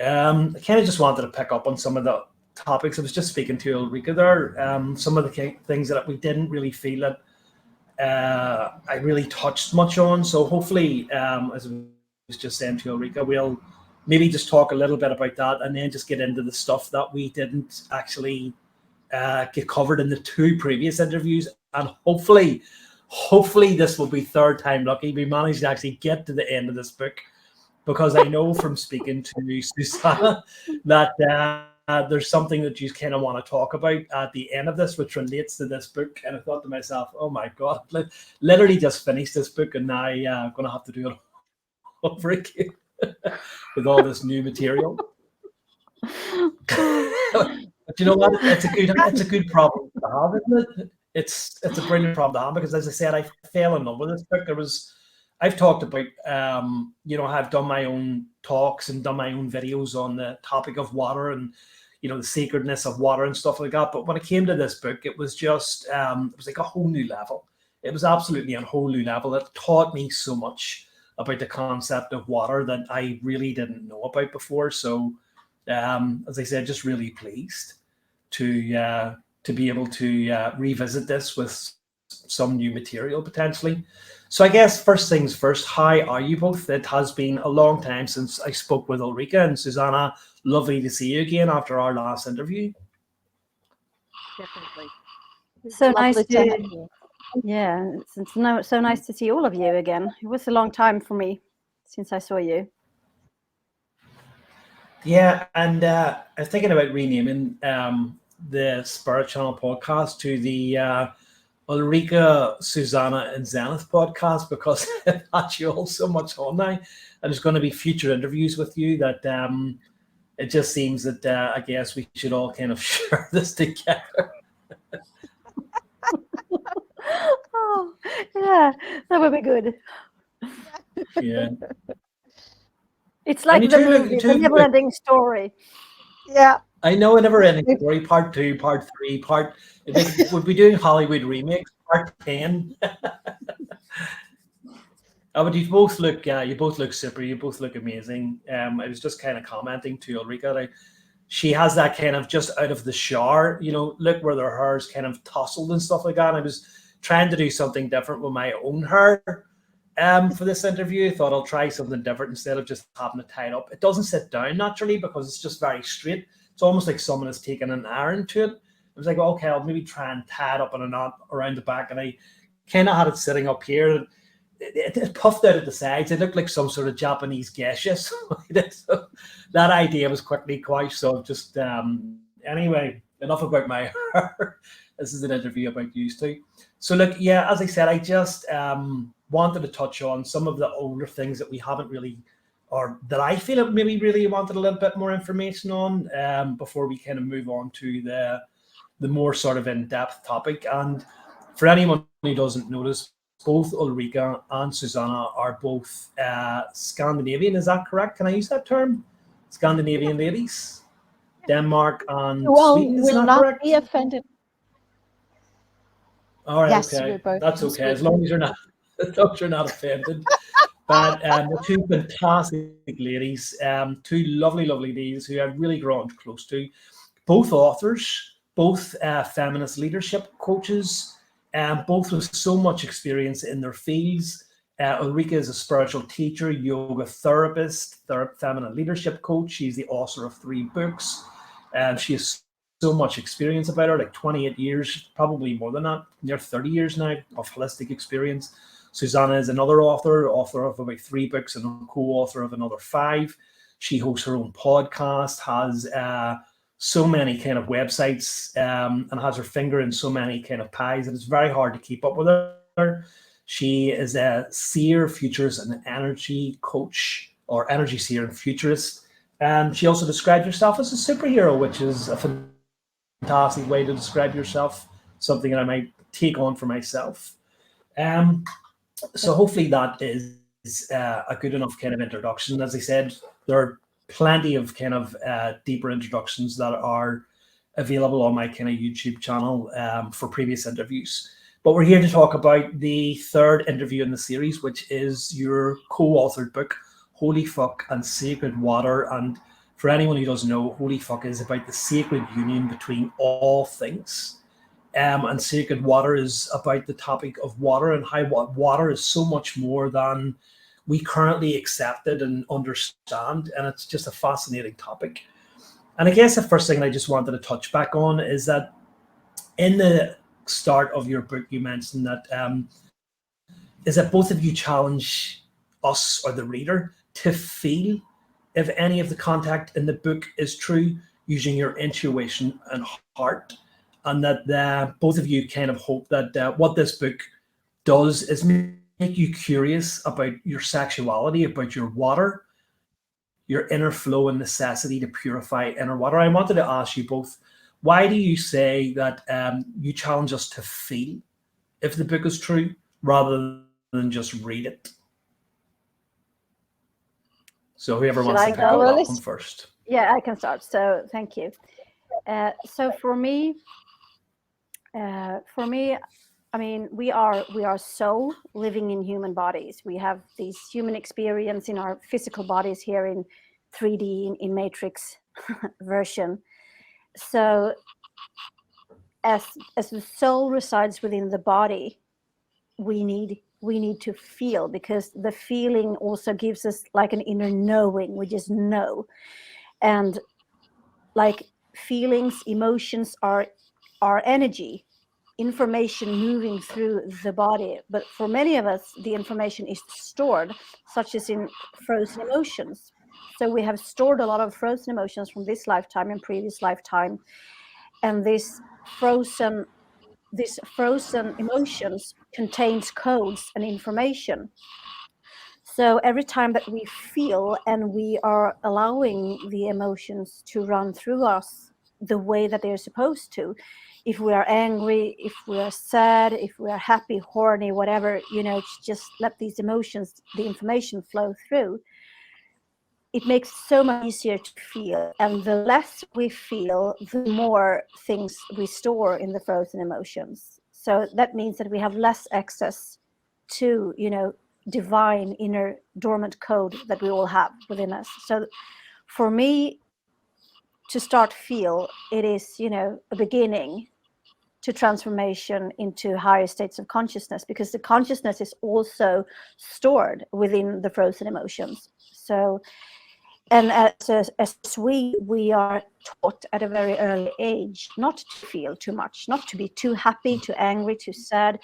I kind of just wanted to pick up on some of the topics. I was just speaking to Ulrika there. Some of the things that we didn't really feel that I really touched much on. So hopefully, as I was just saying to Ulrika, we'll maybe just talk a little bit about that and then just get into the stuff that we didn't actually get covered in the 2 previous interviews. And hopefully this will be third time lucky. We managed to actually get to the end of this book, because I know from speaking to Susanna that there's something that you kind of want to talk about at the end of this, which relates to this book. And I thought to myself, oh my God, literally just finished this book and now I'm going to have to do it over again with all this new material. But you know what? It's a good problem to have, isn't it? It's a brilliant problem to have, because as I said, I fell in love with this book. I've talked about, I've done my own talks and done my own videos on the topic of water and, the sacredness of water and stuff like that. But when it came to this book, it was just, it was like a whole new level. It was absolutely a whole new level. It taught me so much about the concept of water that I really didn't know about before. So, as I said, just really pleased to be able to revisit this with some new material potentially. So I guess first things first, how are you both? It has been a long time since I spoke with Ulrika, and Susanna, lovely to see you again after our last interview. Definitely. So nice to, yeah, it's so nice to see all of you again. It was a long time for me since I saw you. Yeah, and I was thinking about renaming the Spirit Channel podcast to the Ulrika, Susanna and Zenith podcast, because I've had you all so much on now, and there's going to be future interviews with you that it just seems that I guess we should all kind of share this together. Oh, yeah, that would be good. Yeah. It's like the movie, the never-ending story. Yeah. I know, a never-ending story, part 2, part 3, we'll be doing Hollywood remakes, part 10. But you both look super, you both look amazing. I was just kind of commenting to Ulrika, like, she has that kind of just out of the shower, look where their hair is kind of tousled and stuff like that. And I was trying to do something different with my own hair for this interview. I thought I'll try something different instead of just having it tied up. It doesn't sit down naturally because it's just very straight. It's almost like someone has taken an iron to it. I was like, okay, I'll maybe try and tie it up in a knot around the back. And I kind of had it sitting up here. It puffed out at the sides. It looked like some sort of Japanese geisha. So that idea was quickly quashed. So just, anyway, enough about my hair. This is an interview about you two. So look, yeah, as I said, I just wanted to touch on some of the older things that we haven't really, or that I feel maybe really wanted a little bit more information on before we kind of move on to the more sort of in-depth topic. And for anyone who doesn't notice, both Ulrika and Susanna are both Scandinavian. Is that correct? Can I use that term? Scandinavian ladies? Denmark and Sweden, is that correct? Be offended. All right, yes, okay. That's okay, as long as you're not offended. But the 2 fantastic ladies, 2 lovely ladies who I've really grown close to, both authors, both feminist leadership coaches, both with so much experience in their fields. Ulrika is a spiritual teacher, yoga therapist, feminine leadership coach. She's the author of 3 books. She has so much experience about her, like 28 years, probably more than that, near 30 years now of holistic experience. Susanna is another author of about 3 books and a co-author of another 5. She hosts her own podcast, has so many kind of websites, and has her finger in so many kind of pies, and it's very hard to keep up with her. She is a seer, futurist, and an energy coach, or energy seer and futurist. And she also described herself as a superhero, which is a fantastic way to describe yourself, something that I might take on for myself. So hopefully that is a good enough kind of introduction. As I said, there are plenty of kind of deeper introductions that are available on my kind of YouTube channel for previous interviews. But we're here to talk about the 3rd interview in the series, which is your co-authored book, Holy Fuck and Sacred Water. And for anyone who doesn't know, holy fuck is about the sacred union between all things. And sacred water is about the topic of water and how water is so much more than we currently accept it and understand. And it's just a fascinating topic. And I guess the first thing I just wanted to touch back on is that in the start of your book, you mentioned that is that both of you challenge us or the reader to feel if any of the content in the book is true using your intuition and heart, and that both of you kind of hope that what this book does is make you curious about your sexuality, about your water, your inner flow and necessity to purify inner water. I wanted to ask you both, why do you say that you challenge us to feel if the book is true rather than just read it? So whoever wants to pick up that one first. Yeah, I can start. So thank you. So for me, I mean, we are soul living in human bodies. We have this human experience in our physical bodies here in 3D in matrix version. So as the soul resides within the body, we need to feel, because the feeling also gives us like an inner knowing. We just know. And like feelings, emotions are energy, information moving through the body. But for many of us, the information is stored, such as in frozen emotions. So we have stored a lot of frozen emotions from this lifetime and previous lifetime. And this frozen emotions contains codes and information. So every time that we feel and we are allowing the emotions to run through us the way that they're supposed to, if we are angry, if we are sad, if we are happy, horny, whatever, just let these emotions, the information flow through. It makes it so much easier to feel. And the less we feel, the more things we store in the frozen emotions. So that means that we have less access to, divine inner dormant code that we all have within us. So for me to start feel, it is, a beginning to transformation into higher states of consciousness, because the consciousness is also stored within the frozen emotions. So, and as we are taught at a very early age not to feel too much, not to be too happy, too angry, too sad.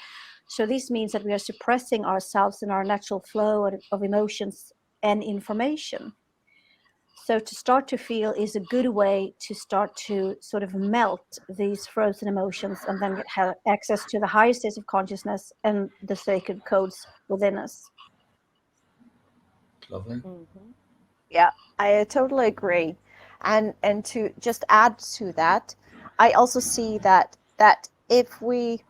So this means that we are suppressing ourselves in our natural flow of emotions and information. So to start to feel is a good way to start to sort of melt these frozen emotions and then have access to the higher states of consciousness and the sacred codes within us. Lovely. Mm-hmm. Yeah, I totally agree. And to just add to that, I also see that if we,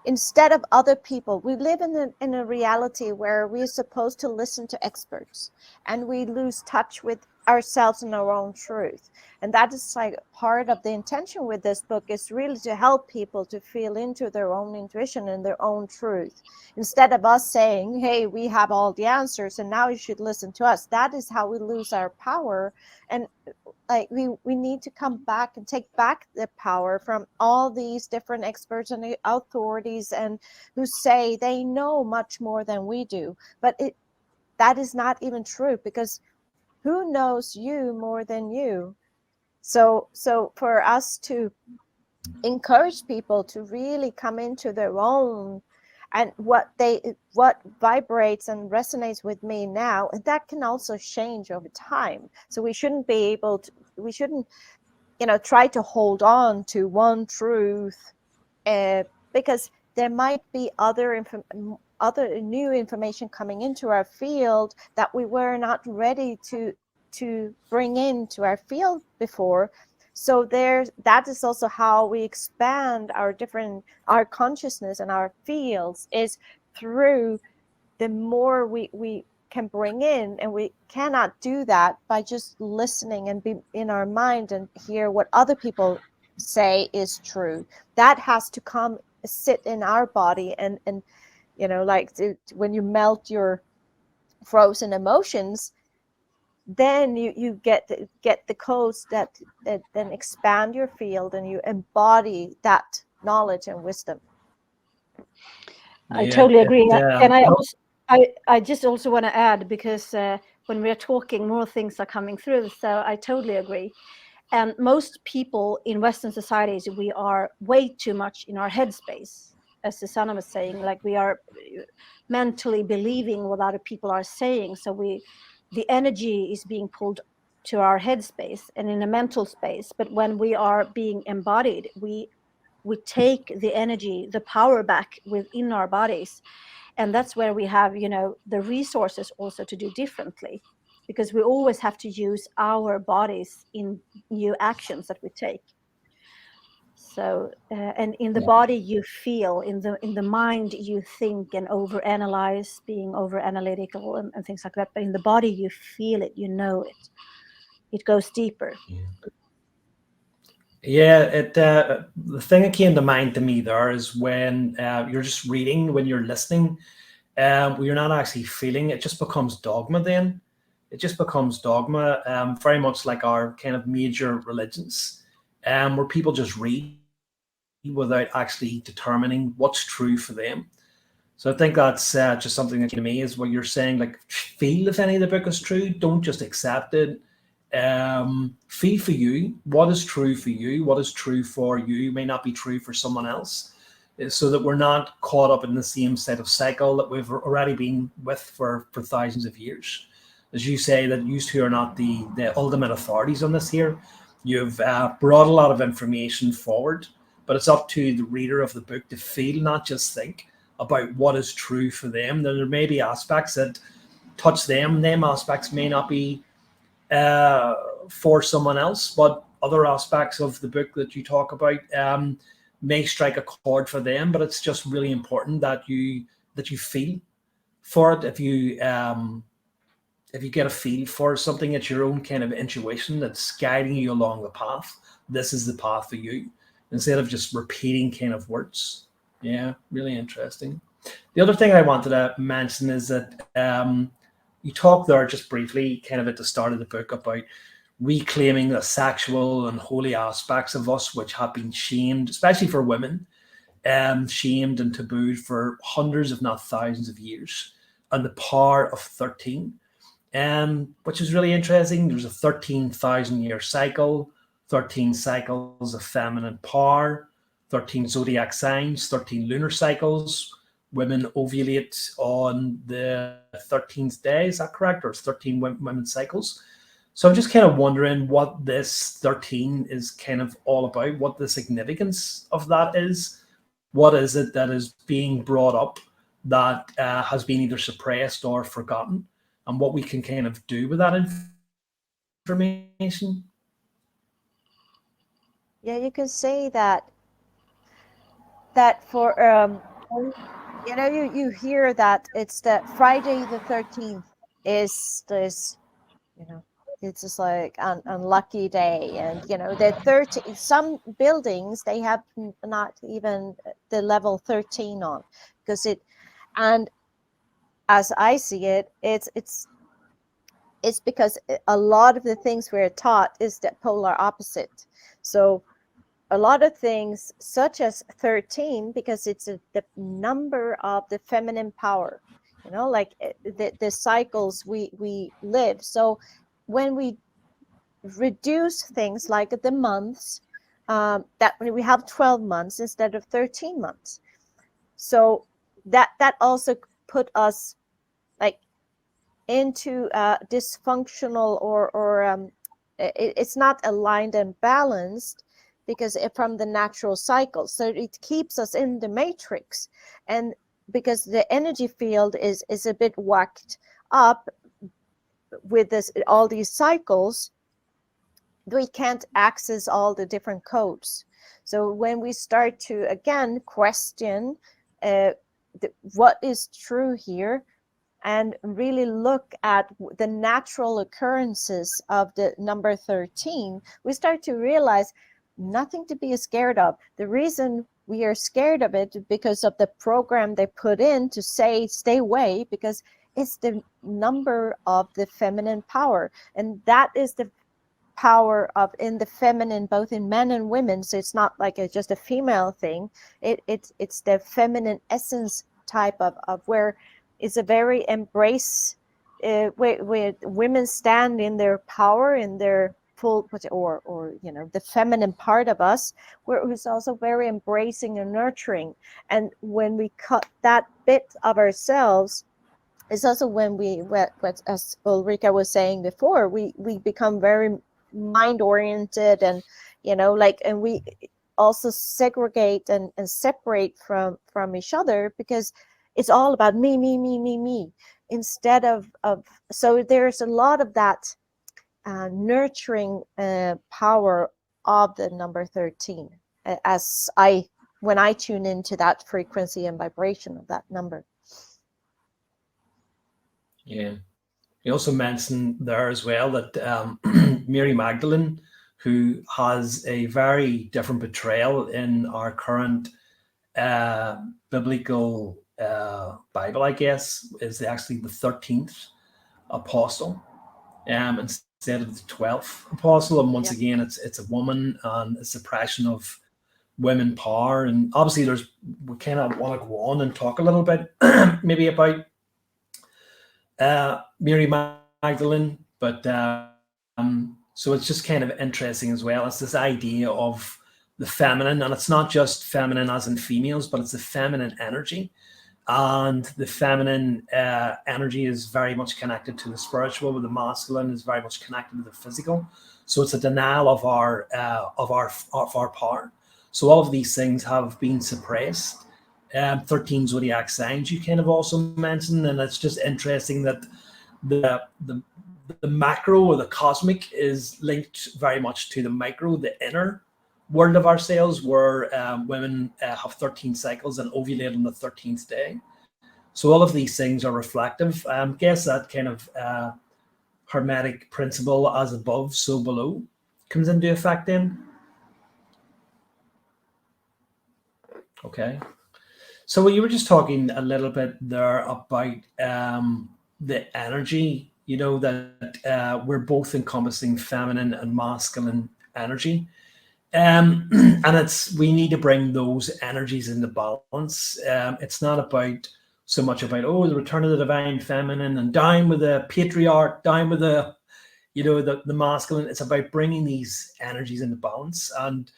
instead of other people, we live in a reality where we're supposed to listen to experts, and we lose touch with ourselves and our own truth. And that is like part of the intention with this book, is really to help people to feel into their own intuition and their own truth, instead of us saying, hey, we have all the answers and now you should listen to us. That is how we lose our power. And like we need to come back and take back the power from all these different experts and authorities, and who say they know much more than we do. But that is not even true, because who knows you more than you? So for us to encourage people to really come into their own, and what vibrates and resonates with me now, and that can also change over time. So we shouldn't try to hold on to one truth, because there might be other new information coming into our field that we were not ready to bring into our field before. So that is also how we expand our consciousness and our fields, is through the more we can bring in. And we cannot do that by just listening and be in our mind and hear what other people say is true. That has to come sit in our body, and like when you melt your frozen emotions, then you get the codes that then expand your field, and you embody that knowledge and wisdom. I totally agree. And well, I just also want to add, because when we're talking, more things are coming through. So I totally agree. And most people in Western societies, we are way too much in our headspace, as Susanna was saying. Like, we are mentally believing what other people are saying. So the energy is being pulled to our headspace and in a mental space. But when we are being embodied, we take the energy, the power back within our bodies. And that's where we have, the resources also to do differently, because we always have to use our bodies in new actions that we take. So and in the body you feel, in the mind you think and overanalyze, being over analytical and things like that. But in the body you feel it, it goes deeper. Yeah, the thing that came to mind to me there is when you're just reading, when you're listening, you're not actually feeling. It just becomes dogma. Then it just becomes dogma, very much like our kind of major religions, where people just read without actually determining what's true for them. So I think that's just something that to me is what you're saying. Like, feel if any of the book is true. Don't just accept it. Feel for you. What is true for you? What is true for you may not be true for someone else. So that we're not caught up in the same set of cycle that we've already been with for thousands of years. As you say, that you two are not the ultimate authorities on this here. You've brought a lot of information forward, but it's up to the reader of the book to feel, not just think, about what is true for them. There may be aspects that touch them. Them aspects may not be for someone else, but other aspects of the book that you talk about may strike a chord for them. But it's just really important that you feel for it. If you get a feel for something, it's your own kind of intuition that's guiding you along the path. This is the path for you, instead of just repeating kind of words. Yeah, really interesting. The other thing I wanted to mention is that you talked there just briefly, kind of at the start of the book, about reclaiming the sexual and holy aspects of us, which have been shamed, especially for women, shamed and tabooed for hundreds, if not thousands of years, and the power of 13, which is really interesting. There's a 13,000-year cycle, 13 cycles of feminine power, 13 zodiac signs, 13 lunar cycles. Women ovulate on the 13th day, is that correct? Or 13 women's cycles. So I'm just kind of wondering what this 13 is kind of all about, what the significance of that is. What is it that is being brought up that has been either suppressed or forgotten, and what we can kind of do with that information? Yeah, you can say that for you hear that it's that Friday the 13th is this, it's just like an unlucky day. And the some buildings, they have not even the level 13 on, because and as I see it, it's because a lot of the things we're taught is the polar opposite. So a lot of things, such as 13, because it's the number of the feminine power, like the cycles we live. So when we reduce things like the months, that when we have 12 months instead of 13 months, so that also put us like into dysfunctional, or it's not aligned and balanced, because from the natural cycle. So it keeps us in the matrix, and because the energy field is a bit whacked up with all these cycles, we can't access all the different codes. So when we start to again question what is true here, and really look at the natural occurrences of the number 13, we start to realize nothing to be scared of. The reason we are scared of it is because of the program they put in to say stay away, because is the number of the feminine power, and that is the power of in the feminine, both in men and women. So it's not like just a female thing. It's the feminine essence type of where it's a very embrace, where women stand in their power, in their full, or the feminine part of us, where it's also very embracing and nurturing. And when we cut that bit of ourselves, it's also when as Ulrika was saying before, we become very mind oriented, and and we also segregate and separate from each other, because it's all about me, me, me, me, me, instead of so there's a lot of that nurturing power of the number 13, as when I tune into that frequency and vibration of that number. Yeah. You also mentioned there as well that Mary Magdalene, who has a very different portrayal in our current biblical Bible, I guess, is actually the 13th apostle, instead of the 12th apostle. And once again, it's a woman, and it's the suppression of women power. And obviously, we kind of want to go on and talk a little bit maybe about Mary Magdalene, but so it's just kind of interesting as well. It's this idea of the feminine, and it's not just feminine as in females, but it's the feminine energy. And the feminine energy is very much connected to the spiritual, where the masculine is very much connected to the physical. So it's a denial of our power. So all of these things have been suppressed. 13 zodiac signs you kind of also mentioned, and it's just interesting that the macro or the cosmic is linked very much to the micro, the inner world of ourselves, where women have 13 cycles and ovulate on the 13th day. So all of these things are reflective. I guess that kind of hermetic principle, as above, so below, comes into effect then. Okay. So you were just talking a little bit there about the energy, that we're both encompassing feminine and masculine energy. And we need to bring those energies into balance. It's not about so much about, the return of the divine feminine and down with the patriarch, down with the masculine. It's about bringing these energies into balance. And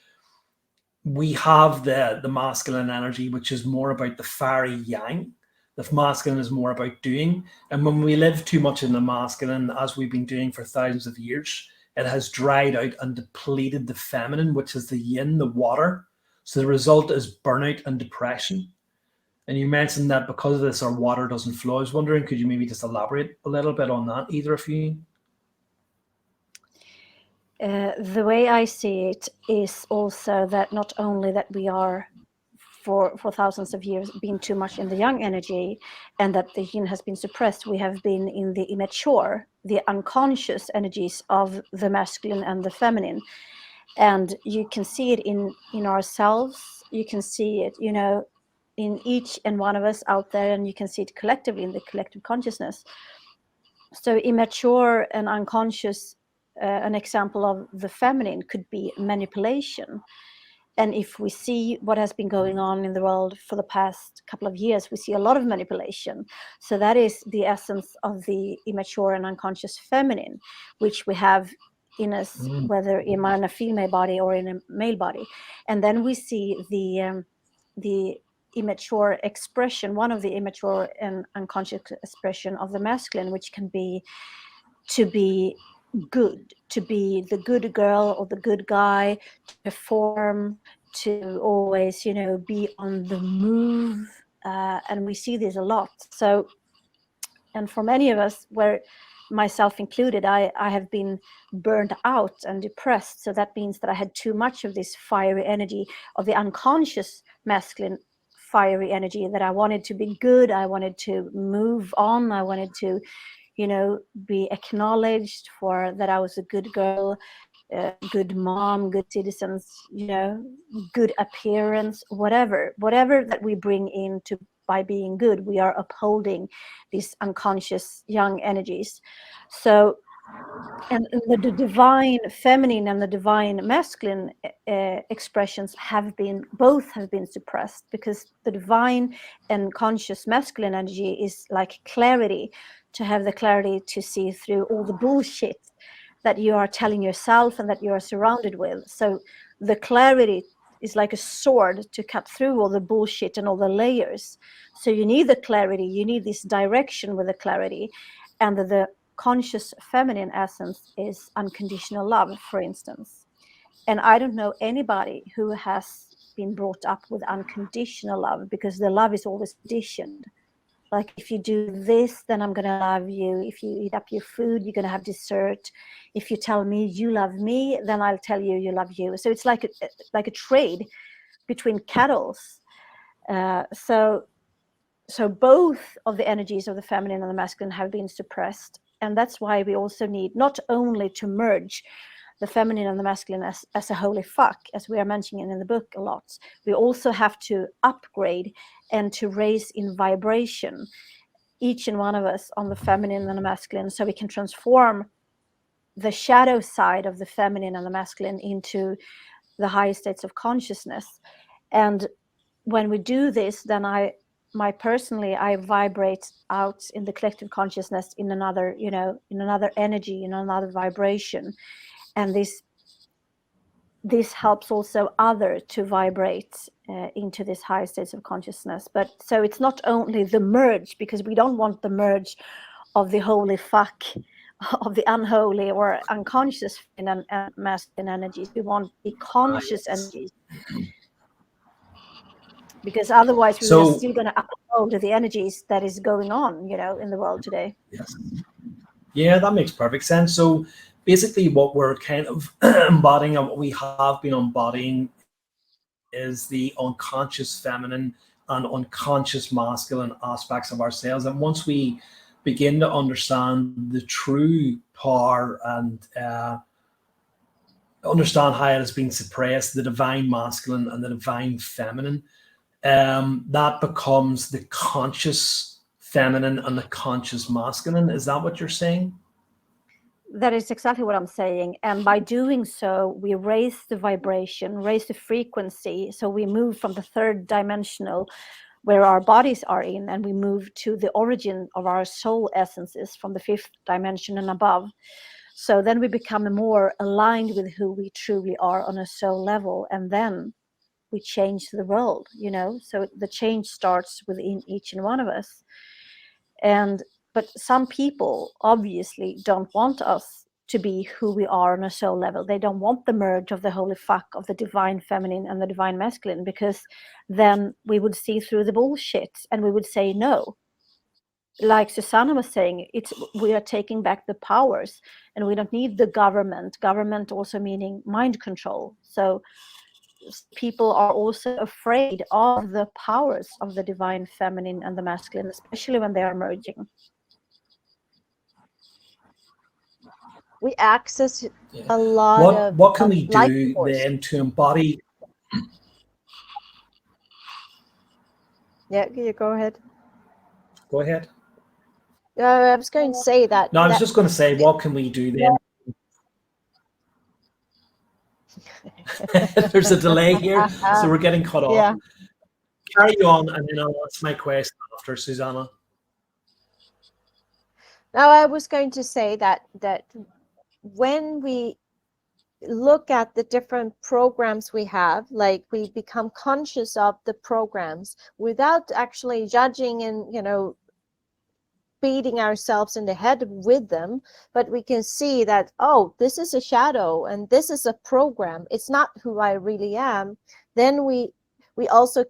we have the masculine energy, which is more about the fiery yang. The masculine is more about doing. And when we live too much in the masculine, as we've been doing for thousands of years, it has dried out and depleted the feminine, which is the yin, the water. So the result is burnout and depression. And you mentioned that because of this, our water doesn't flow. I was wondering, could you maybe just elaborate a little bit on that, either of you? The way I see it is also that not only that we are for thousands of years been too much in the yang energy, and that the yin has been suppressed, we have been in the immature, the unconscious energies of the masculine and the feminine. And you can see it in ourselves. You can see it, in each and one of us out there, and you can see it collectively in the collective consciousness. So immature and unconscious, an example of the feminine could be manipulation. And if we see what has been going on in the world for the past couple of years, we see a lot of manipulation. So that is the essence of the immature and unconscious feminine, which we have in us, whether in a female body or in a male body. And then we see the immature expression, one of the immature and unconscious expression of the masculine, which can be to be good, to be the good girl or the good guy, to perform, to always, be on the move. And we see this a lot. So, and for many of us, where myself included, I have been burned out and depressed. So that means that I had too much of this fiery energy of the unconscious masculine fiery energy, that I wanted to be good. I wanted to move on. I wanted to, be acknowledged for that I was a good girl, good mom, good citizens, good appearance, whatever that we bring in by being good. We are upholding these unconscious young energies. So, and the divine feminine and the divine masculine expressions have been suppressed, because the divine and conscious masculine energy is like clarity, to have the clarity to see through all the bullshit that you are telling yourself and that you are surrounded with. So the clarity is like a sword to cut through all the bullshit and all the layers. So you need the clarity, you need this direction with the clarity. And the conscious feminine essence is unconditional love, for instance. And I don't know anybody who has been brought up with unconditional love, because the love is always conditioned. Like, if you do this, then I'm going to love you. If you eat up your food, you're going to have dessert. If you tell me you love me, then I'll tell you you love you. So it's like a trade between cattles. So both of the energies of the feminine and the masculine have been suppressed. And that's why we also need not only to merge the feminine and the masculine as a holy fuck, as we are mentioning in the book a lot, we also have to upgrade and to raise in vibration, each and one of us, on the feminine and the masculine, so we can transform the shadow side of the feminine and the masculine into the higher states of consciousness. And when we do this, then I vibrate out in the collective consciousness in another, in another energy, in another vibration. And this helps also other to vibrate into this higher states of consciousness. But so it's not only the merge, because we don't want the merge of the holy fuck, of the unholy or unconscious and masculine energies. We want the conscious energies, because otherwise we're still going to uphold the energies that is going on, in the world today. Yes. Yeah, that makes perfect sense. So basically what we're kind of embodying, and what we have been embodying, is the unconscious feminine and unconscious masculine aspects of ourselves. And once we begin to understand the true power and understand how it has been suppressed, the divine masculine and the divine feminine, that becomes the conscious feminine and the conscious masculine. Is that what you're saying? That is exactly what I'm saying. And by doing so, we raise the vibration, raise the frequency. So we move from the third dimensional, where our bodies are in, and we move to the origin of our soul essences from the fifth dimension and above. So then we become more aligned with who we truly are on a soul level. And then we change the world, So the change starts within each and one of us. But some people obviously don't want us to be who we are on a soul level. They don't want the merge of the holy fuck of the divine feminine and the divine masculine, because then we would see through the bullshit and we would say no. Like Susanna was saying, we are taking back the powers, and we don't need the government. Government also meaning mind control. So people are also afraid of the powers of the divine feminine and the masculine, especially when they are merging. We access a lot of what can we life do force then to embody? Yeah, you go ahead. Go ahead. I was going to say that. No, I was just going to say, what can we do then? There's a delay here, so we're getting cut off. Yeah. Carry on, and then I'll ask my question after, Susanna. Now, I was going to say that when we look at the different programs we have, like, we become conscious of the programs without actually judging and beating ourselves in the head with them, but we can see that, oh, this is a shadow and this is a program, it's not who I really am. Then we also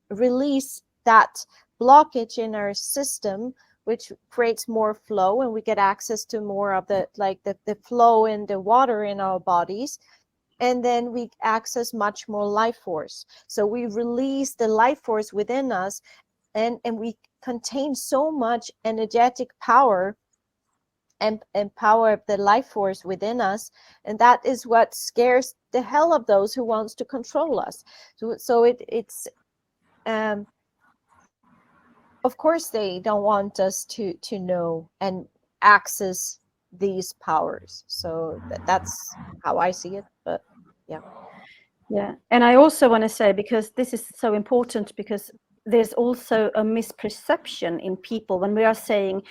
release that blockage in our system, which creates more flow, and we get access to more of the flow in the water in our bodies, and then we access much more life force. So we release the life force within us, and we contain so much energetic power and power of the life force within us, and that is what scares the hell of those who wants to control us. So it's of course they don't want us to know and access these powers. So that's how I see it. But yeah. Yeah, and I also want to say, because this is so important, because there's also a misperception in people when we are saying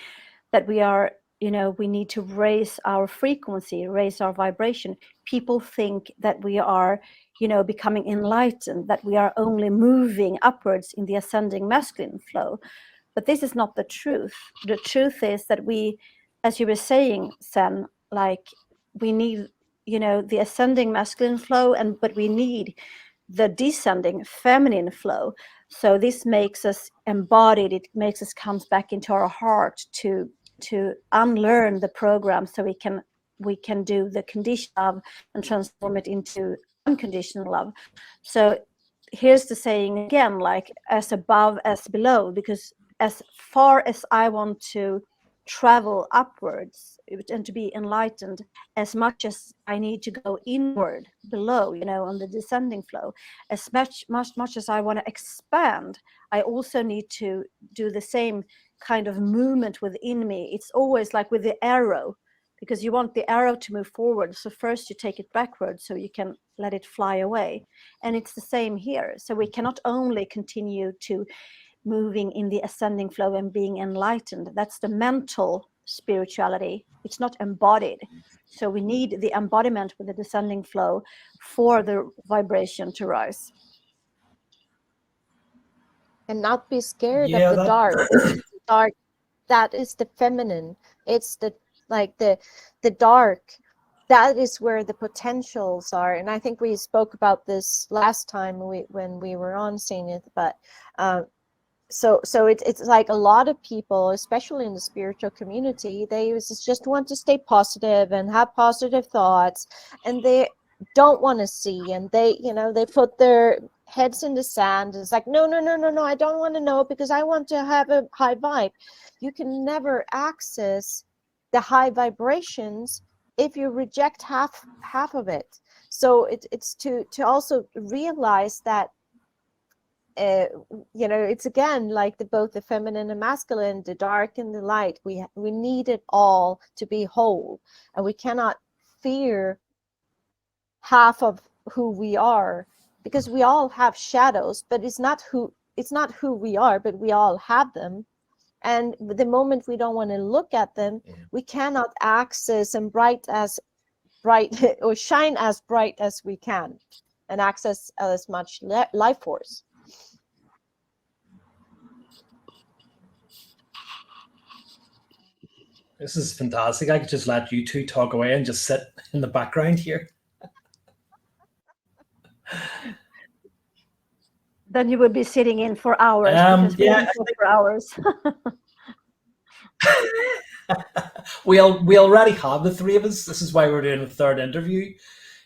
that we are, you know, we need to raise our frequency, raise our vibration. People think that we are, you know, becoming enlightened, that we are only moving upwards in the ascending masculine flow. But this is not the truth. The truth is that we, as you were saying, Sen, like, we need, you know, the ascending masculine flow, but we need the descending feminine flow. So this makes us embodied. It makes us comes back into our heart to unlearn the program, so we can do the conditional love and transform it into unconditional love. So here's the saying again, like, as above as below, because as far as I want to travel upwards and to be enlightened, as much as I need to go inward below, you know, on the descending flow, as much as I want to expand, I also need to do the same kind of movement within me. It's always like with the arrow, because you want the arrow to move forward. So first you take it backwards so you can let it fly away. And it's the same here. So we cannot only continue to moving in the ascending flow and being enlightened. That's the mental spirituality. It's not embodied. So we need the embodiment with the descending flow for the vibration to rise. And not be scared Yeah, of the dark. The dark, that is the feminine. It's the dark. That is where the potentials are. And I think we spoke about this last time when we were on seeing it. But so it's like a lot of people, especially in the spiritual community, they just want to stay positive and have positive thoughts, and they don't want to see, and they, you know, they put their heads in the sand. It's like, no, I don't want to know, because I want to have a high vibe. You can never access the high vibrations if you reject half of it. So it's to also realize that you know, it's again like both the feminine and masculine, the dark and the light. We need it all to be whole, and we cannot fear half of who we are, because we all have shadows, but it's not who we are, but we all have them. And the moment we don't want to look at them, we cannot access and bright or shine as bright as we can, and access as much life force. This is fantastic. I could just let you two talk away and just sit in the background here. Then you would be sitting in for hours, because we don't talk for hours. we already have the three of us. This is why we're doing a third interview.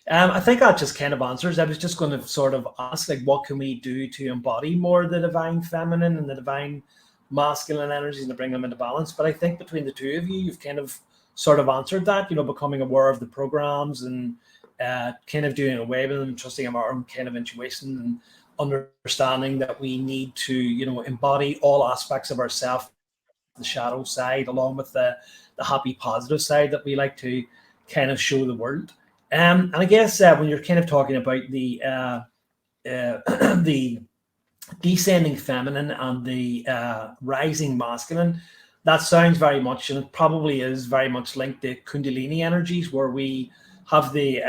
I think that just kind of answers. I was just going to sort of ask, like, what can we do to embody more the divine feminine and the divine masculine energies and to bring them into balance? But I think between the two of you, you've kind of sort of answered that, you know, becoming aware of the programs and kind of doing away with them, trusting in our own kind of intuition, and understanding that we need to, you know, embody all aspects of ourselves, the shadow side, along with the happy, positive side that we like to kind of show the world. And I guess when you're kind of talking about the the descending feminine and the rising masculine, that sounds very much, and it probably is very much linked to Kundalini energies, where we have the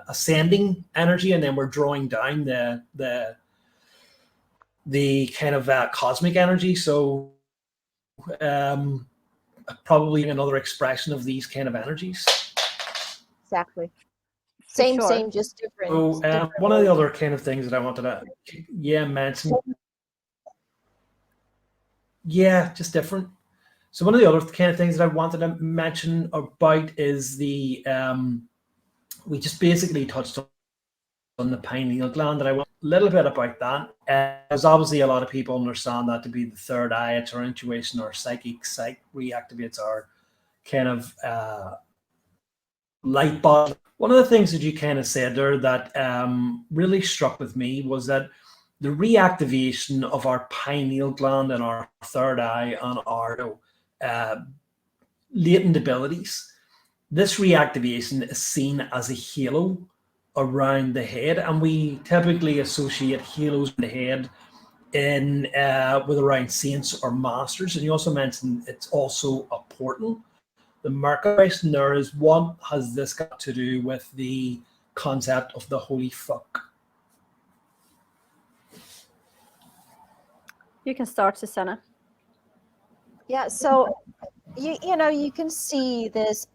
ascending energy, and then we're drawing down the kind of cosmic energy. So probably another expression of these kind of energies. Exactly. Same, just different. So one of the other kind of things that I wanted to mention, just different. So one of the other kind of things that I wanted to mention about is the we just basically touched on the pineal gland, and I want a little bit about that. Because obviously a lot of people understand that to be the third eye. It's our intuition, our psych reactivates our kind of light bulb. One of the things that you kind of said there that really struck with me was that the reactivation of our pineal gland and our third eye and our uh, latent abilities. This reactivation is seen as a halo around the head, and we typically associate halos in the head in with around saints or masters. And you also mentioned it's also a portal. The market question there is, what has this got to do with the concept of the holy fuck? You can start, Susanna. Yeah, so you can see this,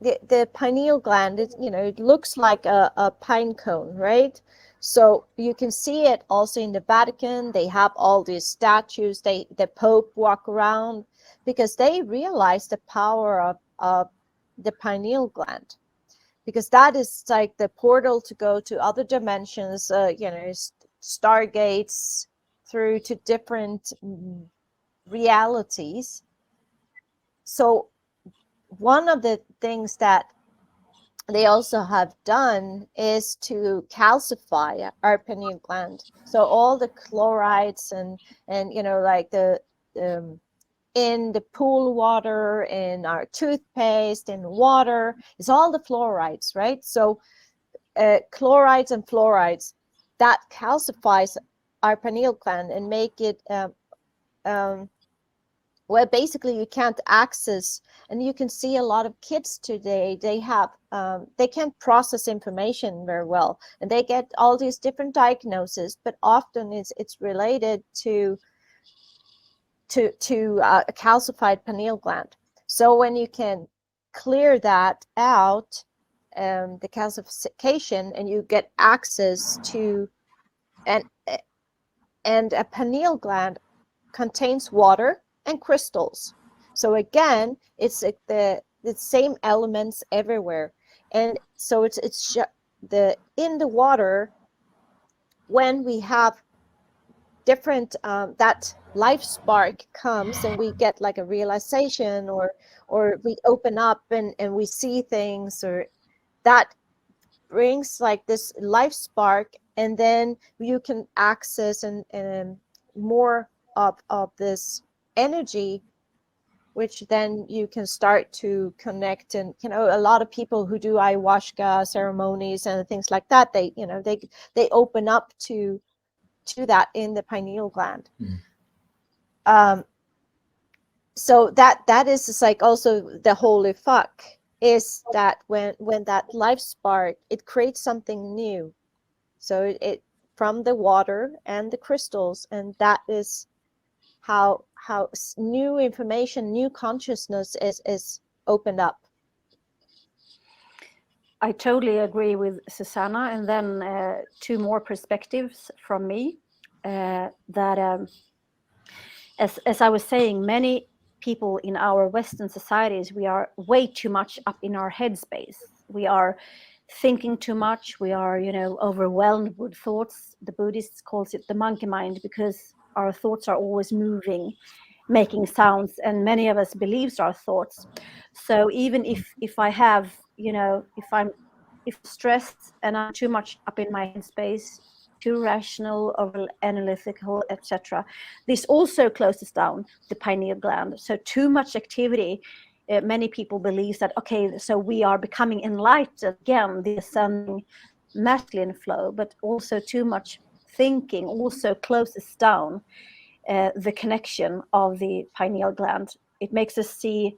the pineal gland, it looks like a pine cone, right? So you can see it also in the Vatican. They have all these statues. The Pope walk around because they realize the power of the pineal gland, because that is like the portal to go to other dimensions, stargates through to different realities. So one of the things that they also have done is to calcify our pineal gland. So all the chlorides and like the in the pool water, in our toothpaste, in water, it's all the fluorides, right? So chlorides and fluorides that calcifies our pineal gland and make it where basically you can't access. And you can see a lot of kids today, they have they can't process information very well, and they get all these different diagnoses, but often it's related to a calcified pineal gland. So when you can clear that out, the calcification, and you get access to, and a pineal gland contains water and crystals. So again, it's like the same elements everywhere. And so it's in the water, when we have different that life spark comes, and we get like a realization, or we open up and we see things, or that brings like this life spark, and then you can access and more of this energy, which then you can start to connect. And a lot of people who do ayahuasca ceremonies and things like that, they open up to that in the pineal gland. So that is just like also the holy fuck, is that when that life spark, it creates something new. So it from the water and the crystals, and that is how new information, new consciousness is opened up. I totally agree with Susanna. And then 2 more perspectives from me. That as I was saying, many people in our Western societies, we are way too much up in our headspace. We are thinking too much. We are, overwhelmed with thoughts. The Buddhists calls it the monkey mind, because our thoughts are always moving, making sounds, and many of us believes our thoughts. So even if I have, if stressed and I'm too much up in my headspace, too rational or analytical, etc., this also closes down the pineal gland. So too much activity, many people believe that, okay, so we are becoming enlightened again, the ascending masculine flow, but also too much thinking also closes down the connection of the pineal gland. It makes us see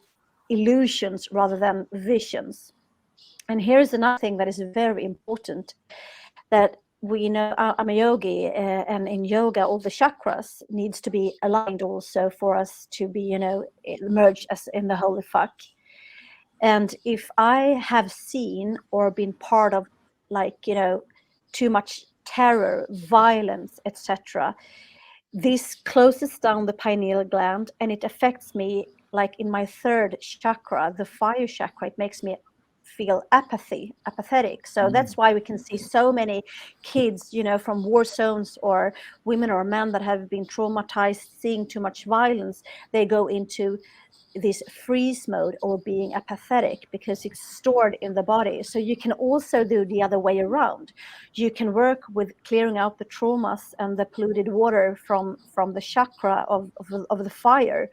illusions rather than visions. And here's another thing that is very important, that we know, I'm a yogi, and in yoga all the chakras needs to be aligned also for us to be merged as in the holy fuck. And if I have seen or been part of too much terror, violence, etc., this closes down the pineal gland, and it affects me like in my 3rd chakra, the fire chakra. It makes me feel apathetic. So that's why we can see so many kids, from war zones, or women or men that have been traumatized, seeing too much violence. They go into this freeze mode or being apathetic, because it's stored in the body. So you can also do the other way around. You can work with clearing out the traumas and the polluted water from the chakra of the fire.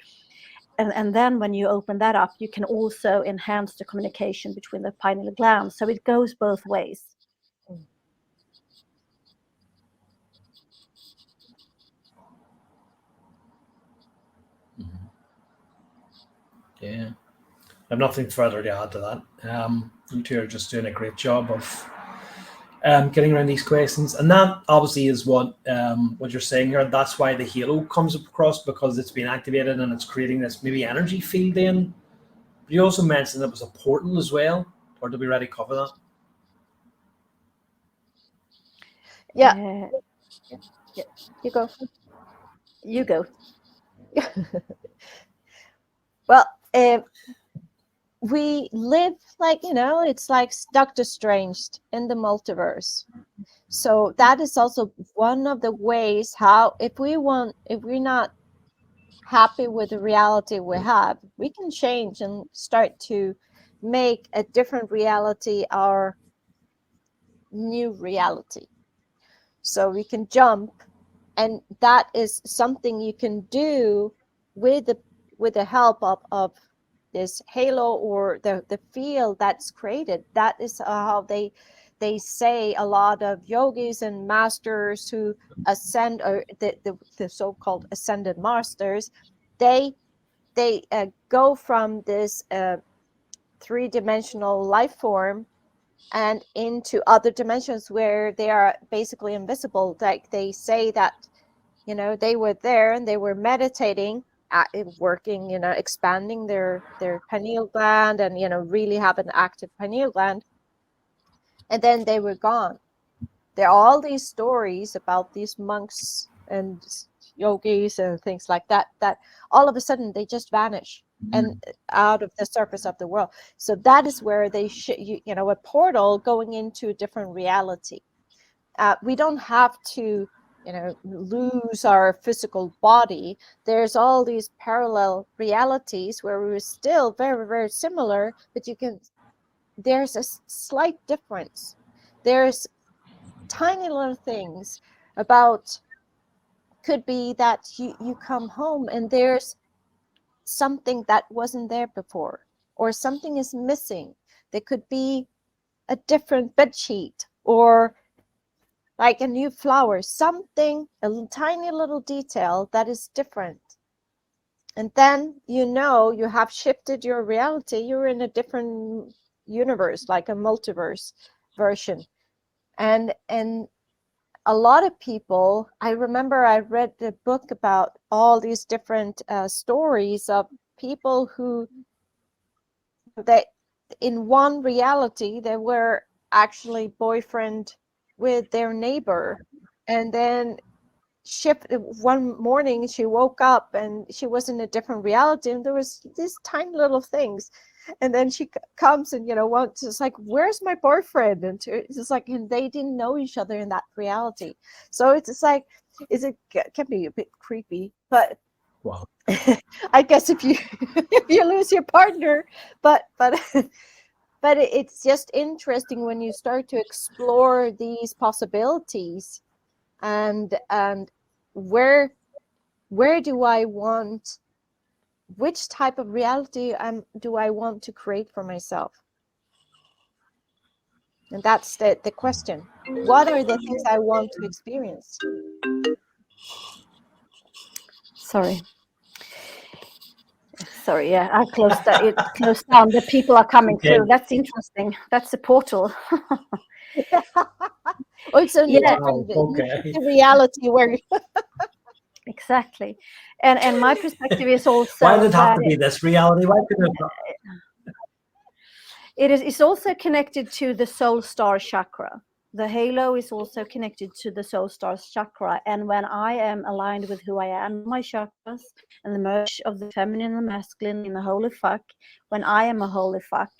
And then when you open that up, you can also enhance the communication between the pineal glands. So it goes both ways. Yeah, I have nothing further to add to that. You two are just doing a great job of getting around these questions, and that obviously is what you're saying here. That's why the halo comes across, because it's been activated and it's creating this maybe energy field in. But you also mentioned it was a portal as well, or did we already cover that? Yeah. You go. You go. Well, we live like, it's like Doctor Strange in the multiverse. So that is also one of the ways how, if we're not happy with the reality we have, we can change and start to make a different reality our new reality. So we can jump, and that is something you can do with the help of this halo or the field that's created. That is how they say a lot of yogis and masters who ascend, or the so-called ascended masters, they go from this three-dimensional life form and into other dimensions where they are basically invisible. Like they say that, they were there and they were meditating, working, expanding their pineal gland, and, really have an active pineal gland. And then they were gone. There are all these stories about these monks and yogis and things like that all of a sudden they just vanish and out of the surface of the world. So that is where they a portal going into a different reality. We don't have to lose our physical body. There's all these parallel realities where we're still very, very similar, but there's a slight difference. There's tiny little things about, could be that you come home and there's something that wasn't there before, or something is missing. There could be a different bed sheet, or like a new flower, something, a tiny little detail that is different. And then you have shifted your reality. You're in a different universe, like a multiverse version. And a lot of people, I remember I read a book about all these different stories of people who, they, in one reality, they were actually boyfriend with their neighbor, and then one morning she woke up and she was in a different reality, and there was these tiny little things. And then she comes and it's like, where's my boyfriend? And it's just like, and they didn't know each other in that reality. So it's just like, can be a bit creepy, but Wow. I guess if you lose your partner, but it's just interesting when you start to explore these possibilities, and where do I want, which type of reality do I want to create for myself? And that's the question. What are the things I want to experience? Sorry, yeah, I closed that. It closed down. The people are coming through. That's interesting. That's the portal. Oh, it's a different reality where exactly. And my perspective is also, why did it have to be this reality? Why couldn't it's also connected to the soul star chakra. The halo is also connected to the soul star chakra. And when I am aligned with who I am, my chakras, and the merge of the feminine and masculine in a holy fuck, when I am a holy fuck,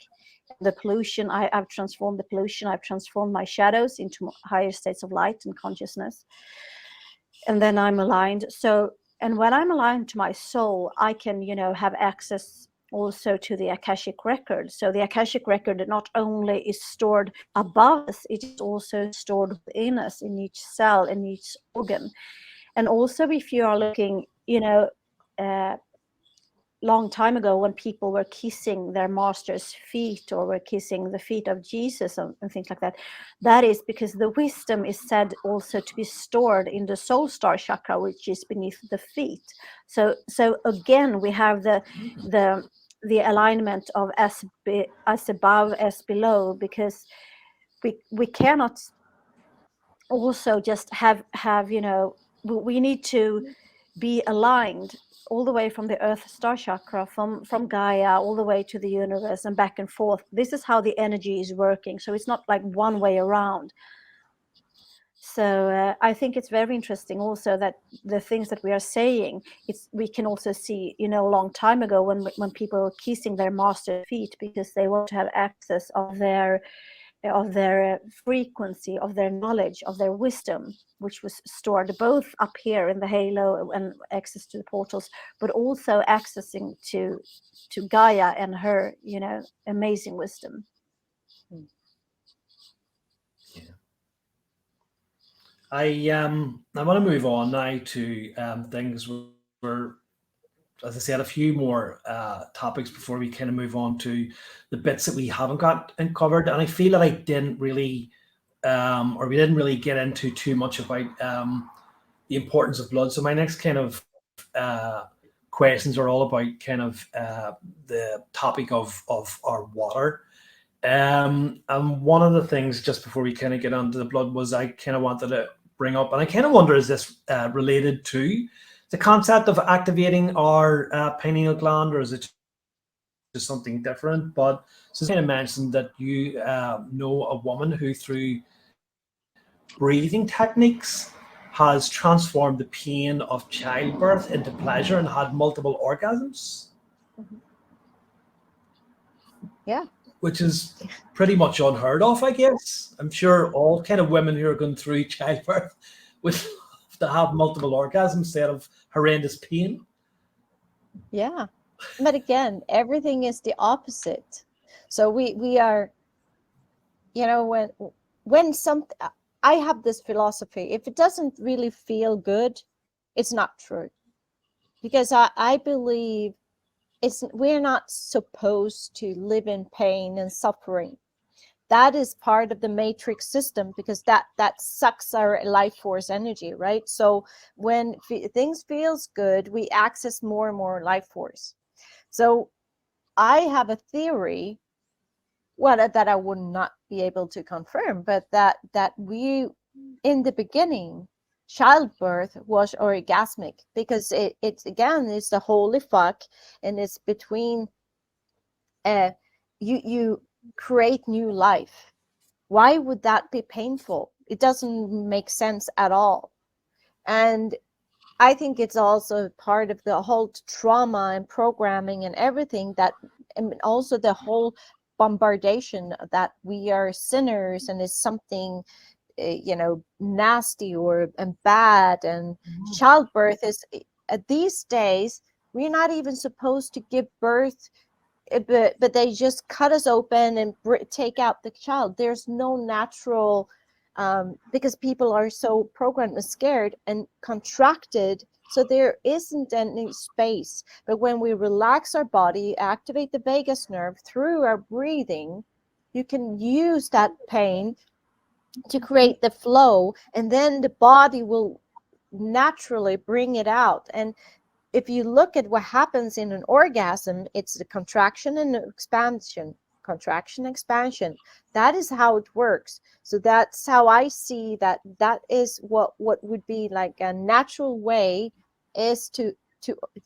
the pollution, I've transformed the pollution, I've transformed my shadows into higher states of light and consciousness. And then I'm aligned. So, and when I'm aligned to my soul, I can, have access also to the Akashic record. So the Akashic record not only is stored above us, it is also stored within us, in each cell, in each organ. And also, if you are looking, long time ago, when people were kissing their master's feet or were kissing the feet of Jesus and things like that, that is because the wisdom is said also to be stored in the soul star chakra, which is beneath the feet. So again, we have the alignment of as above as below, because we cannot also just have we need to be aligned all the way from the earth star chakra, from Gaia, all the way to the universe and back and forth. This is how the energy is working. So it's not like one way around. So I think it's very interesting also that the things that we are saying, we can also see, a long time ago when people were kissing their master feet because they want to have access of their frequency, of their knowledge, of their wisdom, which was stored both up here in the halo and access to the portals, but also accessing to Gaia and her, amazing wisdom. Yeah. I want to move on now to things where, as I said, a few more topics before we kind of move on to the bits that we haven't got covered. And I feel that I didn't really, or we didn't really get into too much about the importance of blood. So my next kind of questions are all about kind of the topic of our water. And one of the things just before we kind of get onto the blood was I kind of wanted to bring up, and I kind of wonder, is this related to the concept of activating our pineal gland, or is it just something different? But Susanna mentioned that you know a woman who, through breathing techniques, has transformed the pain of childbirth into pleasure and had multiple orgasms. Yeah. Which is pretty much unheard of, I guess. I'm sure all kind of women who are going through childbirth would love to have multiple orgasms instead of horrendous pain. Yeah. But again, everything is the opposite. So we are, when something, I have this philosophy, if it doesn't really feel good, it's not true. Because I believe we're not supposed to live in pain and suffering. That is part of the matrix system, because that sucks our life force energy, right? So when things feels good, we access more and more life force. So I have a theory, that I would not be able to confirm, but that we, in the beginning, childbirth was orgasmic, because it's again, it's the holy fuck, and it's between you create new life. Why would that be painful? It doesn't make sense at all. And I think it's also part of the whole trauma and programming and everything, that, and also the whole bombardation that we are sinners and is something nasty and bad. And childbirth is, these days, we're not even supposed to give birth, but they just cut us open and take out the child. There's no natural, because people are so programmed and scared and contracted, so there isn't any space. But when we relax our body, activate the vagus nerve through our breathing, you can use that pain to create the flow, and then the body will naturally bring it out. And if you look at what happens in an orgasm, it's the contraction and expansion, contraction, expansion. That is how it works. So that's how I see that is what would be like a natural way, is to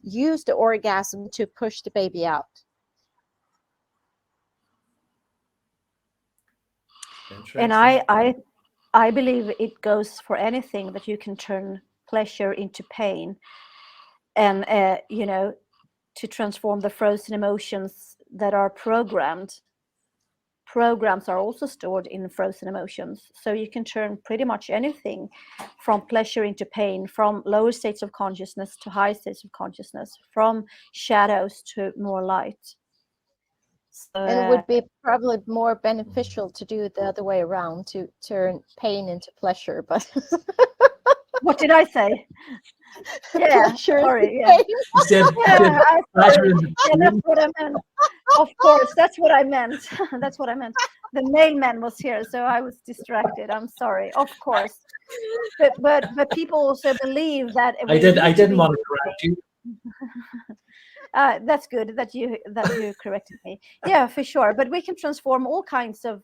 use the orgasm to push the baby out. And I believe it goes for anything, that you can turn pleasure into pain, and to transform the frozen emotions that are programmed programs are also stored in frozen emotions. So you can turn pretty much anything from pleasure into pain, from lower states of consciousness to high states of consciousness, from shadows to more light. So, And it would be probably more beneficial to do it the other way around, to turn pain into pleasure. But what did I say? Yeah, pleasure sorry. into Yeah. pain. You said Yeah, pleasure in the yeah, that's what I meant. Of course, that's what I meant. That's what I meant. The mailman was here, so I was distracted. I'm sorry. Of course, but people also believe that I didn't want to correct you. That's good that you corrected me. Yeah, for sure. But we can transform all kinds of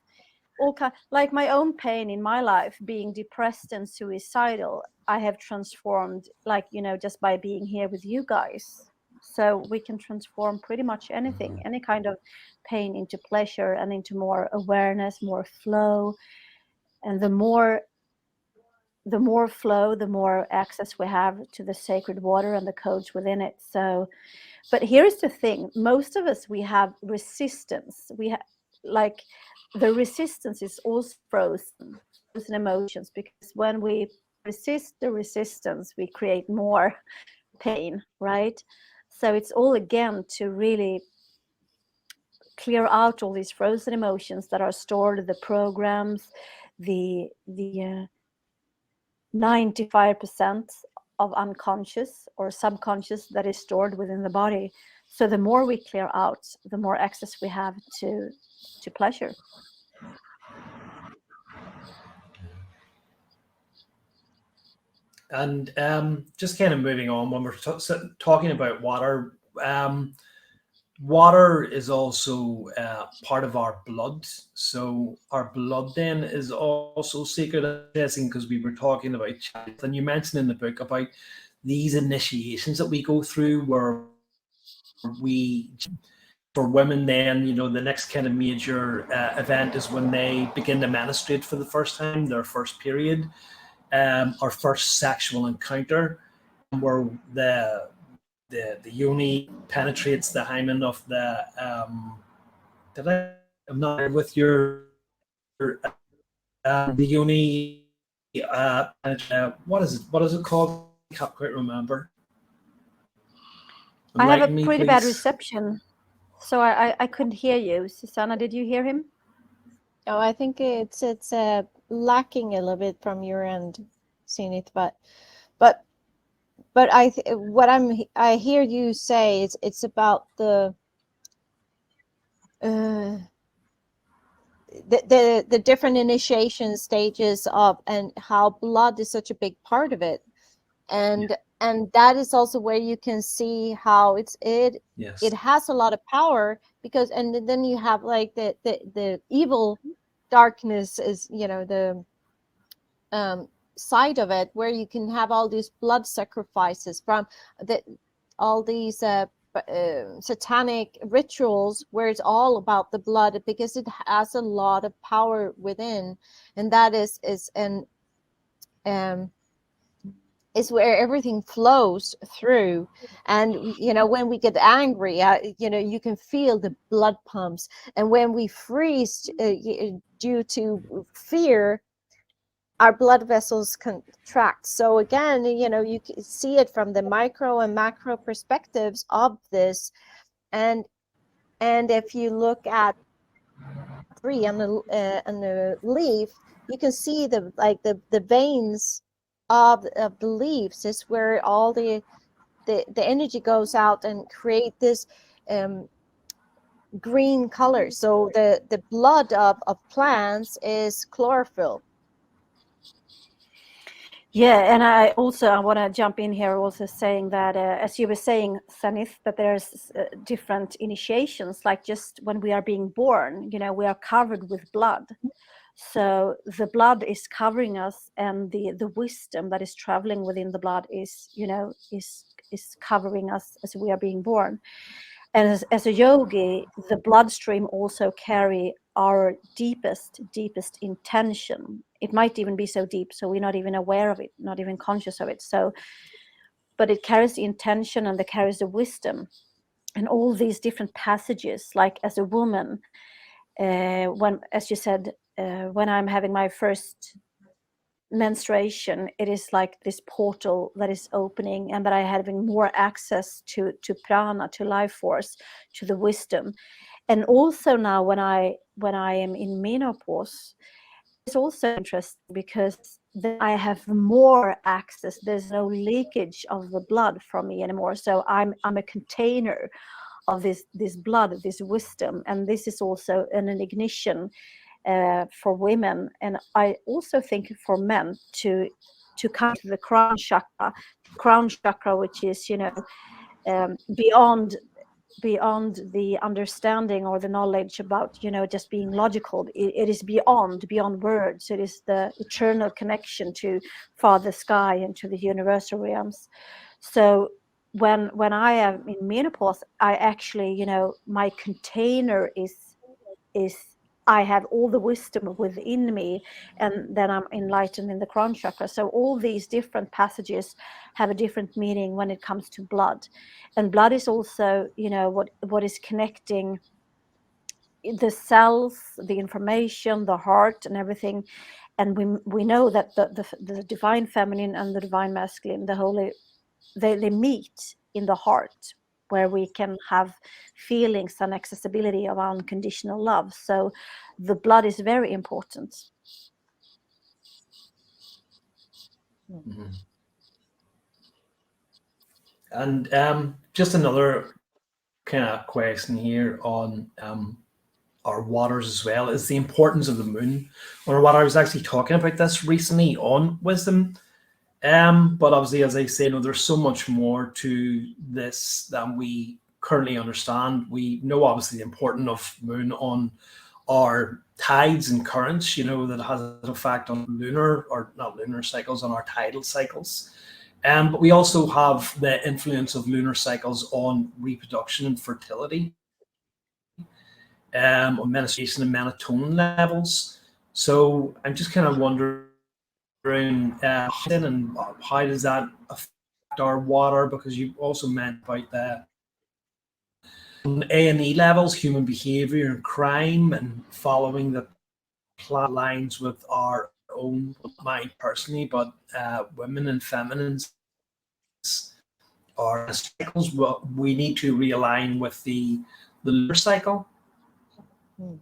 like my own pain in my life, being depressed and suicidal. I have transformed, like, just by being here with you guys. So we can transform pretty much anything, any kind of pain into pleasure and into more awareness, more flow. And the more flow, the more access we have to the sacred water and the codes within it. So, but here's the thing: most of us, we have resistance. We have, like, the resistance is also frozen emotions, because when we resist the resistance, we create more pain, right? So it's all, again, to really clear out all these frozen emotions that are stored, the programs, the 95% of unconscious or subconscious that is stored within the body. So the more we clear out, the more access we have to pleasure. And just kind of moving on, when we're talking about water, water is also part of our blood. So our blood then is also sacred, because we were talking about child, and you mentioned in the book about these initiations that we go through, where we, for women, then, the next kind of major event is when they begin to menstruate for the first time, their first period, our first sexual encounter, where the yoni penetrates the hymen of the I'm not with your the yoni what is it called? I can't quite remember. I have Enlighten a me, pretty bad please. reception, so I couldn't hear you. Susanna, did you hear him? Oh, I think it's lacking a little bit from your end, Zenith, but I hear you say it's about the different initiation stages of, and how blood is such a big part of it, and that is also where you can see how it has a lot of power, because, and then you have like the evil darkness is, the side of it, where you can have all these blood sacrifices from all these satanic rituals, where it's all about the blood, because it has a lot of power within, and that is where everything flows through. And when we get angry, you can feel the blood pumps, and when we freeze due to fear, our blood vessels contract. So again, you can see it from the micro and macro perspectives of this. And if you look at tree on the leaf, you can see the veins of the leaves is where all the energy goes out and create this green color. So the blood of plants is chlorophyll. Yeah, and I want to jump in here, also saying that, as you were saying, Sanith, that there's different initiations, like just when we are being born, we are covered with blood. So the blood is covering us, and the wisdom that is traveling within the blood is covering us as we are being born. And as a yogi, the bloodstream also carry our deepest intention. It might even be so deep, so we're not even aware of it, not even conscious of it. So, but it carries the intention, and it carries the wisdom, and all these different passages. Like as a woman, when, as you said, when I'm having my first menstruation, it is like this portal that is opening, and that I having more access to prana, to life force, to the wisdom. And also now when I am in menopause, it's also interesting because then I have more access. There's no leakage of the blood from me anymore. So I'm a container of this blood, this wisdom, and this is also an ignition for women, and I also think for men to come to the crown chakra, which is, you know, beyond the understanding or the knowledge about, you know, just being logical. It is beyond words. It is the eternal connection to Father Sky and to the universal realms. So when I am in menopause, I actually, you know, my container is I have all the wisdom within me, and then I'm enlightened in the crown chakra. So all these different passages have a different meaning when it comes to blood. And blood is also, you know, what is connecting the cells, the information, the heart, and everything. And we know that the divine feminine and the divine masculine, the holy, they meet in the heart, where we can have feelings and accessibility of unconditional love. So the blood is very important. Mm-hmm. And just another kind of question here on our waters as well is the importance of the moon. Or what I was actually talking about this recently on wisdom. But obviously, as I say, you know, there's so much more to this than we currently understand. We know obviously the importance of moon on our tides and currents, you know, that has an effect on lunar, or not lunar cycles, on our tidal cycles. But we also have the influence of lunar cycles on reproduction and fertility, on menstruation and melatonin levels. So I'm just kind of wondering, and how does that affect our water? Because you also meant about the A&E levels, human behavior and crime, and following the plot lines with our own mind personally, but women and feminines are cycles. Well, we need to realign with the lunar cycle. We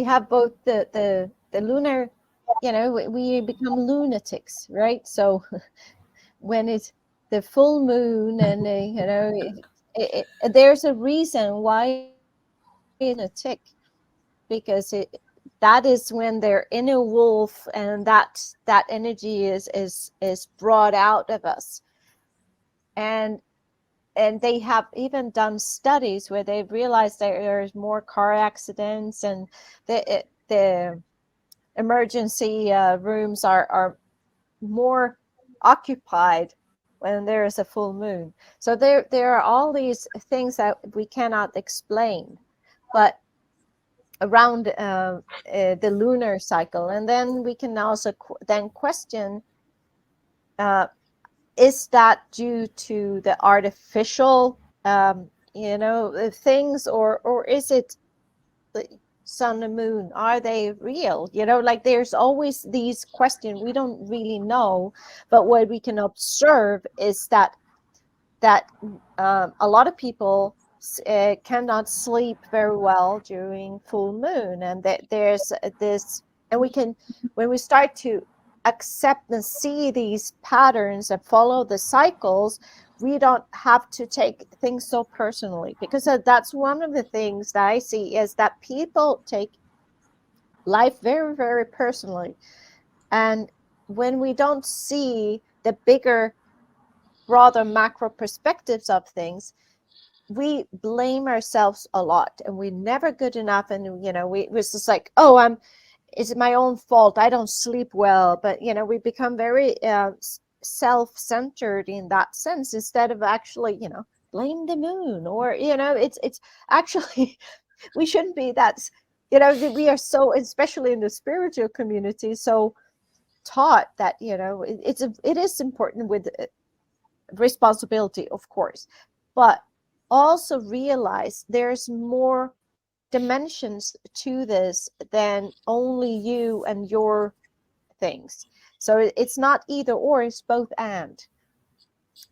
have both the lunar, you know, we become lunatics, right? So when it's the full moon, and you know, there's a reason why it's a tick, because that is when their inner wolf and that energy is brought out of us. And they have even done studies where they've realized that there's more car accidents, and the emergency rooms are more occupied when there is a full moon. So there are all these things that we cannot explain, but around the lunar cycle. And then we can also then question, is that due to the artificial you know, things, or is it the sun and moon? Are they real? You know, like there's always these questions we don't really know, but what we can observe is that a lot of people cannot sleep very well during full moon, and that there's this, and we can, when we start to accept and see these patterns and follow the cycles, we don't have to take things so personally, because that's one of the things that I see, is that people take life very, very personally. And when we don't see the bigger, broader macro perspectives of things, we blame ourselves a lot, and we're never good enough. And you know, we're just like, oh, is it my own fault? I don't sleep well. But you know, we become very self-centered in that sense, instead of actually, you know, blame the moon, or you know, it's actually we shouldn't be that, you know, we are so, especially in the spiritual community, so taught that, you know, it is important with responsibility, of course, but also realize there's more dimensions to this than only you and your things. So it's not either or, it's both and.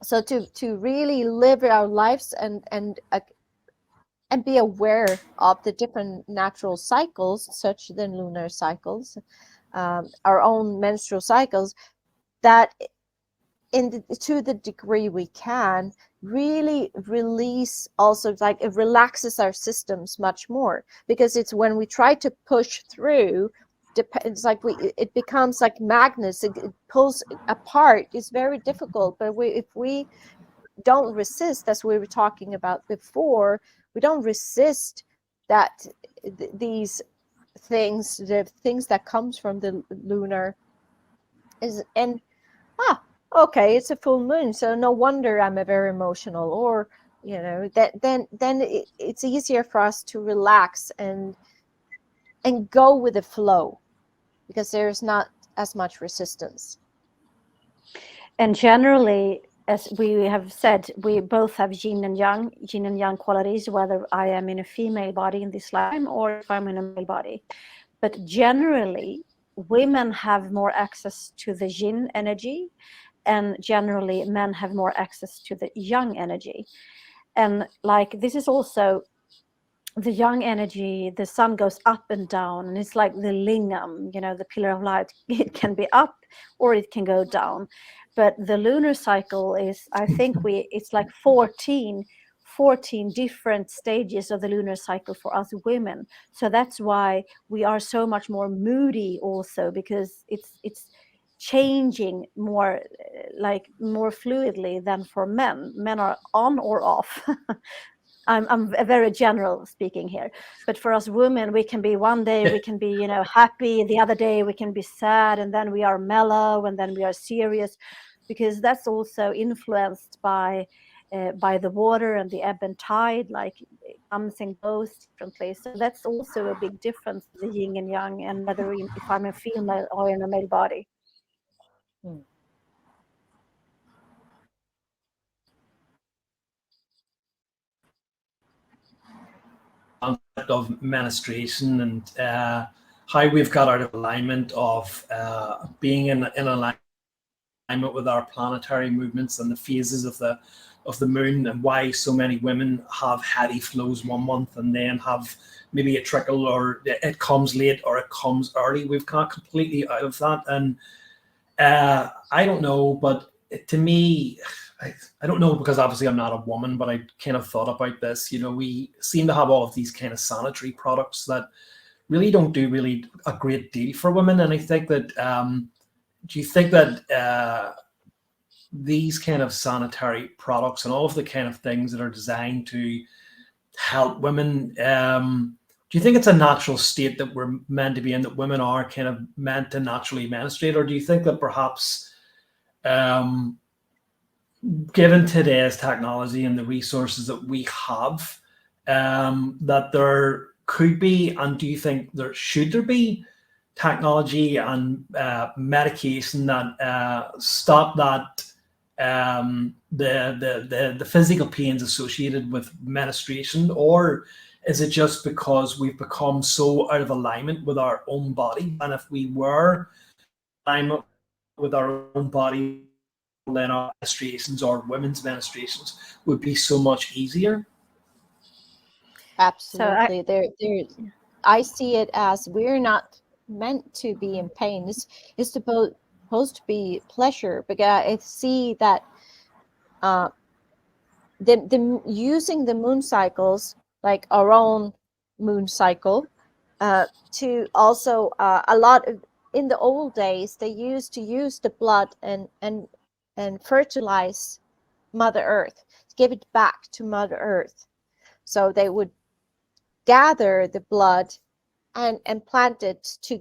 So to really live our lives and be aware of the different natural cycles, such as the lunar cycles, our own menstrual cycles, that to the degree we can, really release, also like it relaxes our systems much more, because it's when we try to push through, it's like it becomes like magnets, it pulls apart. It's very difficult, but if we don't resist, as we were talking about before, we don't resist that these things, the things that comes from the lunar is, and okay, it's a full moon, so no wonder I'm a very emotional, or that then it's easier for us to relax and go with the flow, because there's not as much resistance. And generally, as we have said, we both have yin and yang qualities, whether I am in a female body in this lifetime or if I'm in a male body. But generally, women have more access to the yin energy, and generally men have more access to the yang energy. And like, this is also the yang energy, the sun goes up and down, and it's like the lingam, the pillar of light. It can be up or it can go down. But the lunar cycle is, I think it's like 14 different stages of the lunar cycle for us women. So that's why we are so much more moody also, because it's changing more, like more fluidly than for men. Men are on or off. I'm very general speaking here, but for us women, we can be one day we can be happy, the other day we can be sad, and then we are mellow, and then we are serious, because that's also influenced by the water and the ebb and tide, like comes and goes differently. So that's also a big difference, the yin and yang, and whether if I'm a female or in a male body. Concept of menstruation and how we've got out of alignment of being in alignment with our planetary movements and the phases of the moon, and why so many women have heady flows one month and then have maybe a trickle, or it comes late or it comes early. We've got completely out of that, and I don't know, but to me, I don't know, because obviously I'm not a woman, but I kind of thought about this. We seem to have all of these kind of sanitary products that really don't do really a great deal for women. And I think that, do you think that these kind of sanitary products and all of the kind of things that are designed to help women, do you think it's a natural state that we're meant to be in, that women are kind of meant to naturally menstruate? Or do you think that perhaps, given today's technology and the resources that we have, that there could be, and do you think should there be technology and medication that stop that, the physical pains associated with menstruation? Or is it just because we've become so out of alignment with our own body? And if we were in alignment with our own body, then our menstruations, or women's menstruations, would be so much easier. Absolutely. So I see it as, we're not meant to be in pain. This is supposed to be pleasure, because I see that the using the moon cycles, like our own moon cycle, to also a lot of, in the old days, they used to use the blood and fertilize Mother Earth, give it back to Mother Earth. So they would gather the blood and plant it to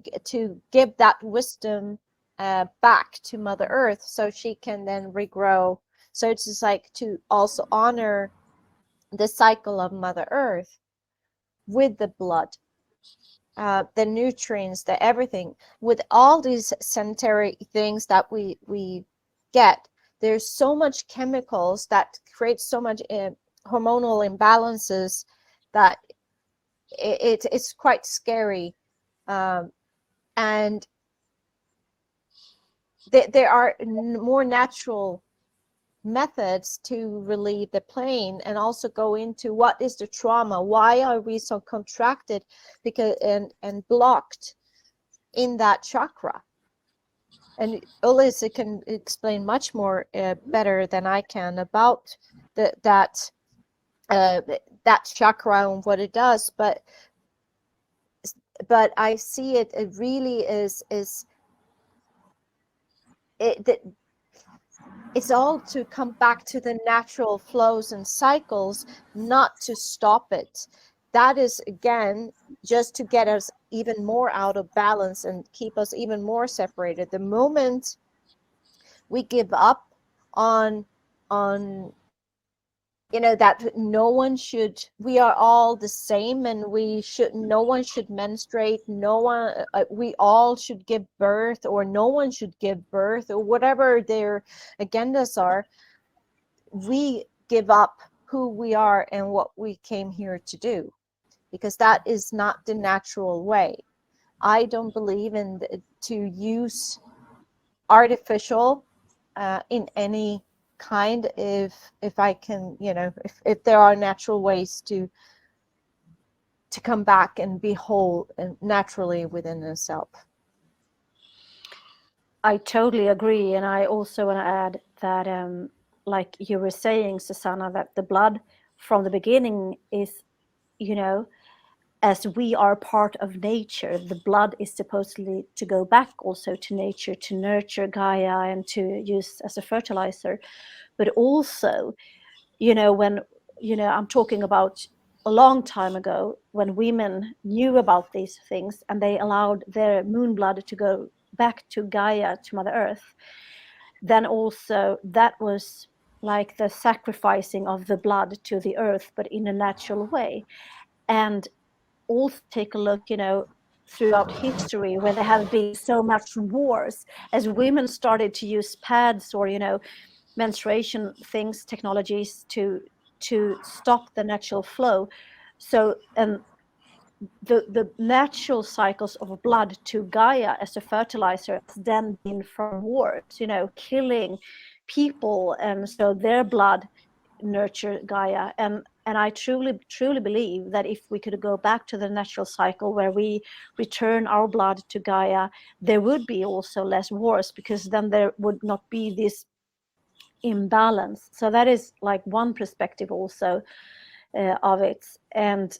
give that wisdom back to Mother Earth, so she can then regrow. So it's just like to also honor the cycle of Mother Earth with the blood, the nutrients, the everything. With all these sanitary things that we get, there's so much chemicals that create so much hormonal imbalances that it's quite scary, and there are more natural methods to relieve the pain, and also go into what is the trauma, why are we so contracted because and blocked in that chakra. And Ulrika can explain much more better than I can about that chakra and what it does, but I see it really is it's all to come back to the natural flows and cycles, not to stop it. That is, again, just to get us even more out of balance and keep us even more separated. The moment we give up on that no one should, we are all the same, and no one should menstruate, no one, we all should give birth, or no one should give birth, or whatever their agendas are, we give up who we are and what we came here to do, because that is not the natural way. I don't believe in to use artificial in any kind, if I can, if there are natural ways to come back and be whole and naturally within a self. I totally agree, and I also want to add that, like you were saying, Susanna, that the blood from the beginning is, as we are part of nature, the blood is supposedly to go back also to nature, to nurture Gaia and to use as a fertilizer. But also, when, I'm talking about a long time ago, when women knew about these things and they allowed their moon blood to go back to Gaia, to Mother Earth, then also that was like the sacrificing of the blood to the earth, but in a natural way. And also take a look, throughout history, where there have been so much wars, as women started to use pads or, menstruation things, technologies to stop the natural flow. So, the natural cycles of blood to Gaia as a fertilizer has then been from wars, killing people, and so their blood nurture Gaia. And I truly believe that if we could go back to the natural cycle where we return our blood to Gaia, there would be also less wars, because then there would not be this imbalance. So that is like one perspective also of it. And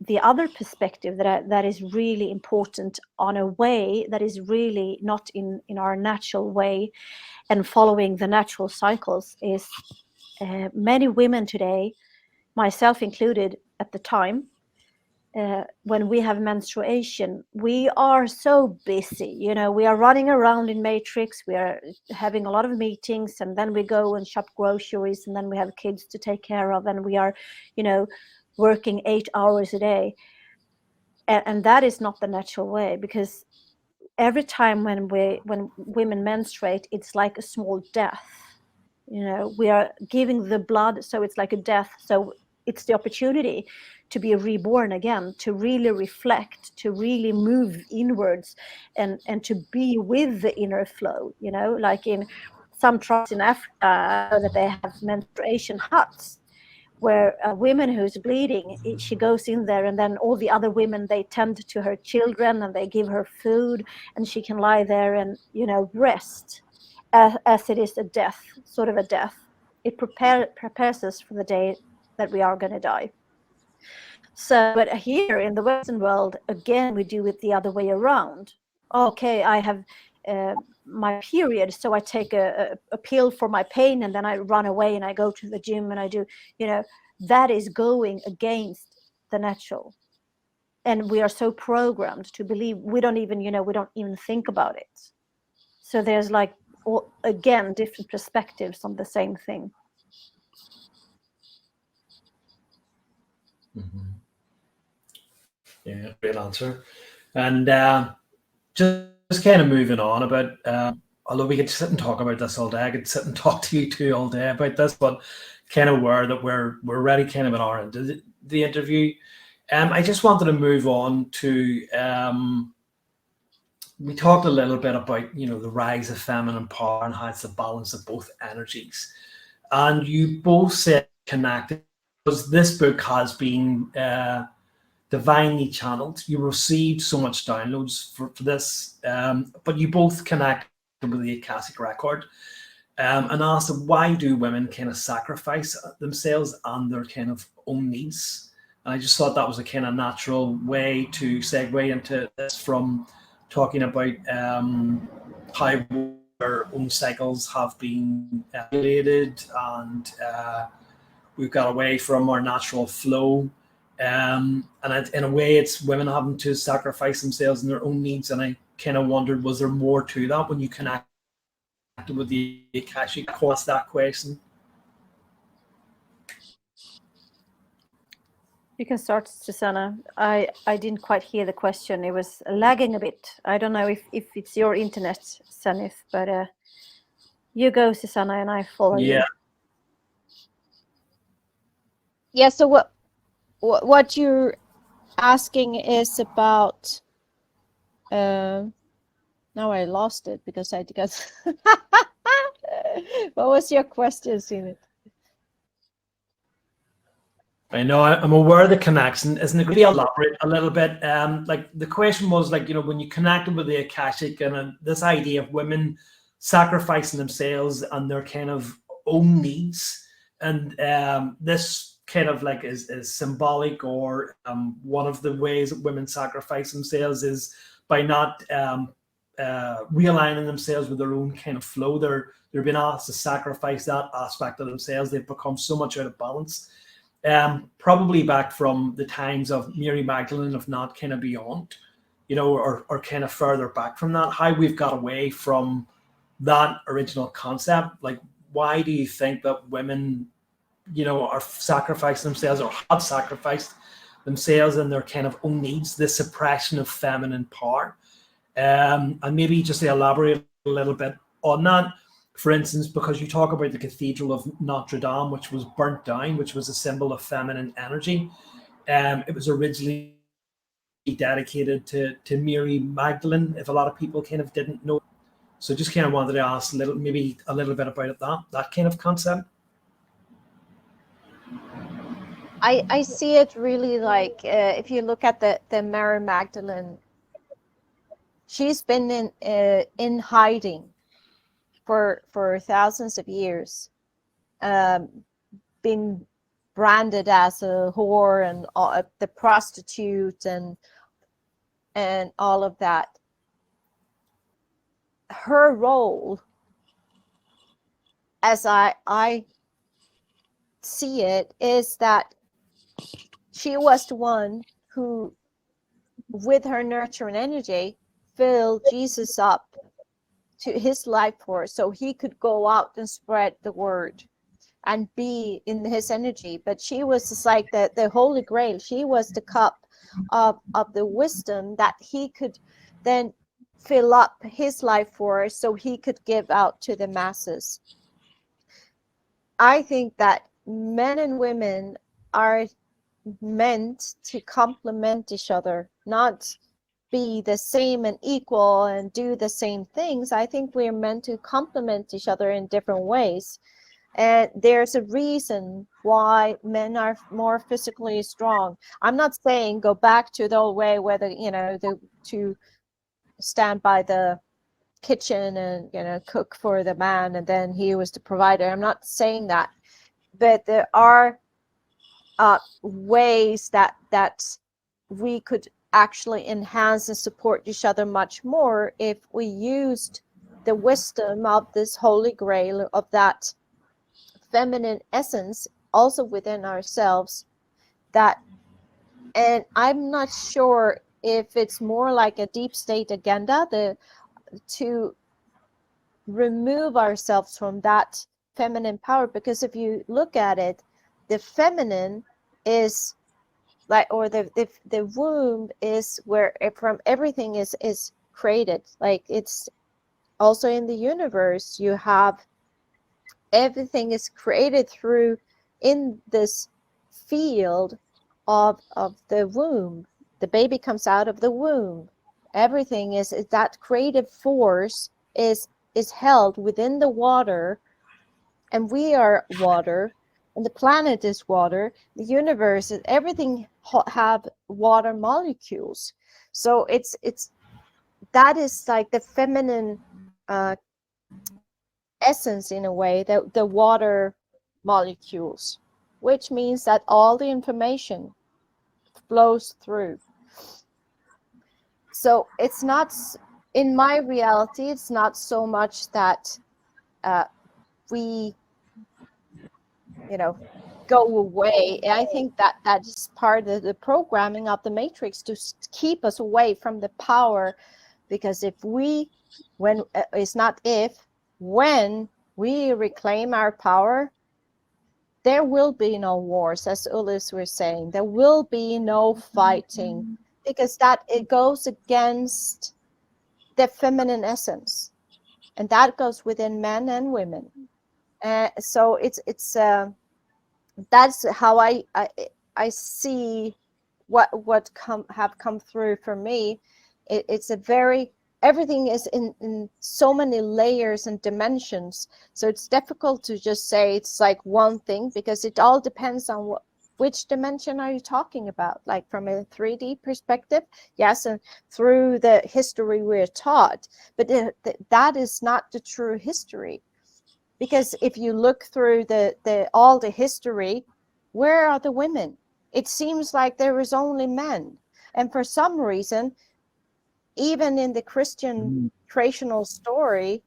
the other perspective that is really important, on a way that is really not in our natural way and following the natural cycles, is many women today, myself included at the time, when we have menstruation, we are so busy, we are running around in matrix, we are having a lot of meetings, and then we go and shop groceries, and then we have kids to take care of, and we are, working 8 hours a day. And that is not the natural way, because every time when women menstruate, it's like a small death. We are giving the blood, so it's like a death. So it's the opportunity to be reborn again, to really reflect, to really move inwards, and to be with the inner flow. Like in some tribes in Africa, I know that they have menstruation huts, where a woman who's bleeding, she goes in there, and then all the other women, they tend to her children, and they give her food, and she can lie there and rest, as it is a death, sort of a death. It prepares us for the day that we are going to die. So, but here in the Western world, again, we do it the other way around. Okay, I have my period, so I take a pill for my pain, and then I run away and I go to the gym and I do, that is going against the natural. And we are so programmed to believe, we don't even think about it. So there's like, again, different perspectives on the same thing. Mm-hmm. Yeah, great answer. And just kind of moving on about although we could sit and talk about this all day, I could sit and talk to you two all day about this, but kind of aware that we're already kind of an hour into the interview. I just wanted to move on to we talked a little bit about, you know, the rise of feminine power and how it's the balance of both energies. And you both said connected, because this book has been divinely channeled. You received so much downloads for this, but you both connected with the Akashic record, and asked why do women kind of sacrifice themselves and their kind of own needs. And I just thought that was a kind of natural way to segue into this, from talking about how our own cycles have been regulated, and we've got away from our natural flow. And in a way, it's women having to sacrifice themselves and their own needs. And I kind of wondered, was there more to that when you connected with the Akashic? Ask that question. You can start, Susanna. I didn't quite hear the question. It was lagging a bit. I don't know if it's your internet, Sanith, but you go, Susanna, and I follow you. Yeah, so what you're asking is about now I lost it because I got what was your question, Sunit? I know I'm aware of the connection. Isn't it going to be elaborate a little bit? Like the question was, like, you know, when you connected with the Akashic and this idea of women sacrificing themselves and their kind of own needs, and this kind of like is symbolic, or one of the ways that women sacrifice themselves is by not realigning themselves with their own kind of flow. They're being asked to sacrifice that aspect of themselves. They've become so much out of balance. Probably back from the times of Mary Magdalene, if not kind of beyond, you know, or kind of further back from that, how we've got away from that original concept. Like, why do you think that women, you know, are sacrificing themselves or have sacrificed themselves and their kind of own needs, the suppression of feminine power? And maybe just to elaborate a little bit on that. For instance, because you talk about the Cathedral of Notre Dame, which was burnt down, which was a symbol of feminine energy. It was originally dedicated to Mary Magdalene, if a lot of people kind of didn't know. So just kind of wanted to ask maybe a little bit about that kind of concept. I see it really like if you look at the Mary Magdalene, she's been in hiding for thousands of years, being branded as a whore and the prostitute and all of that. Her role, as I see it, is that she was the one who, with her nurturing energy, filled Jesus up to his life force so he could go out and spread the word and be in his energy. But she was just like the Holy Grail. She was the cup of the wisdom that he could then fill up his life force so he could give out to the masses. I think that men and women are meant to complement each other, not be the same and equal and do the same things. I think we're meant to complement each other in different ways. And there's a reason why men are more physically strong. I'm not saying go back to the old way where to stand by the kitchen and cook for the man and then he was the provider. I'm not saying that, but there are ways that we could actually enhance and support each other much more if we used the wisdom of this Holy Grail, of that feminine essence also within ourselves. And I'm not sure if it's more like a deep state agenda to remove ourselves from that feminine power, because if you look at it, the feminine is like, or the womb is where from everything is created. Like it's also in the universe, you have everything is created through in this field of the womb. The baby comes out of the womb. Everything is that creative force is held within the water, and we are water, and the planet is water. The universe is everything have water molecules. So it's that is like the feminine essence in a way, the water molecules, which means that all the information flows through. So it's not, in my reality, it's not so much that we, go away. I think that is part of the programming of the matrix to keep us away from the power, because if we, when it's not if, when we reclaim our power, there will be no wars, as Ulis was saying. There will be no fighting, because that it goes against the feminine essence, and that goes within men and women. So it's that's how I see what have come through for me. It's a very, everything is in so many layers and dimensions, so it's difficult to just say it's like one thing, because it all depends on which dimension are you talking about. Like from a 3D perspective, yes, and through the history we're taught, but that is not the true history. Because if you look through all the history, where are the women? It seems like there is only men. And for some reason, even in the Christian creational story,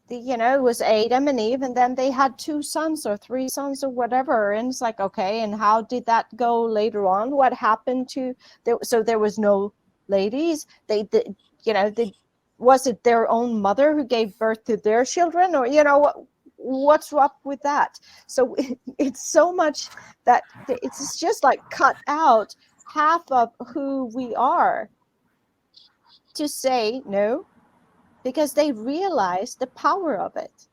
it was Adam and Eve, and then they had 2 sons or 3 sons or whatever. And it's like, okay, and how did that go later on? What happened to so there was no ladies? Was it their own mother who gave birth to their children? Or what's up with that? So it's so much that it's just like cut out half of who we are to say no, because they realize the power of it,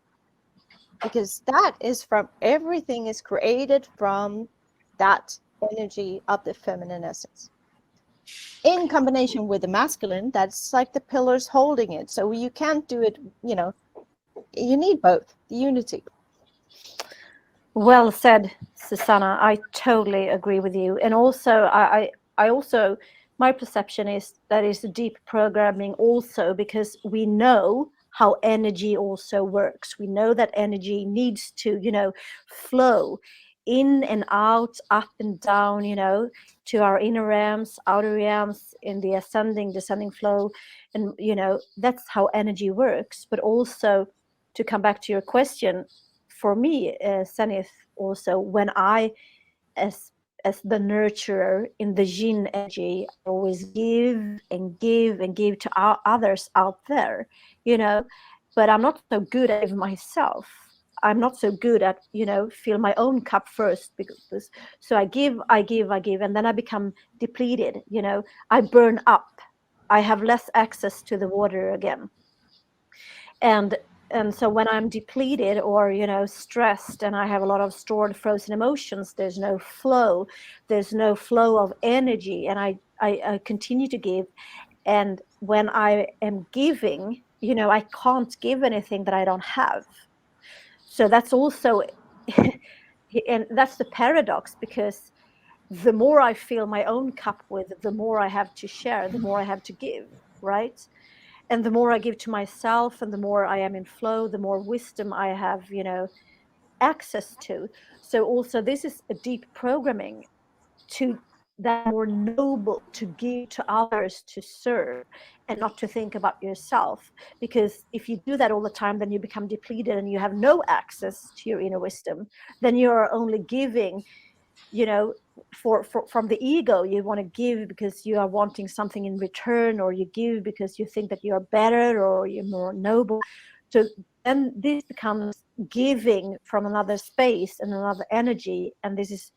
because that is from, everything is created from that energy of the feminine essence in combination with the masculine. That's like the pillars holding it. So you can't do it, you need both, the unity. Well said, Susanna. I totally agree with you. And also, I also, my perception is that is deep programming also, because we know how energy also works. We know that energy needs to, flow in and out, up and down, to our inner realms, outer realms, in the ascending, descending flow. And, that's how energy works. But also, to come back to your question, for me, Zenith, also, when I, as the nurturer in the yin energy, I always give and give and give to others out there, but I'm not so good at it myself. I'm not so good at, fill my own cup first, because so I give, and then I become depleted, I burn up. I have less access to the water again. And so when I'm depleted or, stressed, and I have a lot of stored frozen emotions, there's no flow of energy. And I continue to give. And when I am giving, I can't give anything that I don't have. So that's also, and that's the paradox, because the more I fill my own cup with, the more I have to share, the more I have to give, right? And the more I give to myself, and the more I am in flow, the more wisdom I have, access to. So also, this is a deep programming to that more noble, to give to others, to serve, and not to think about yourself. Because if you do that all the time, then you become depleted and you have no access to your inner wisdom. Then you're only giving, from the ego. You want to give because you are wanting something in return, or you give because you think that you're better or you're more noble. So then this becomes giving from another space and another energy. And this is,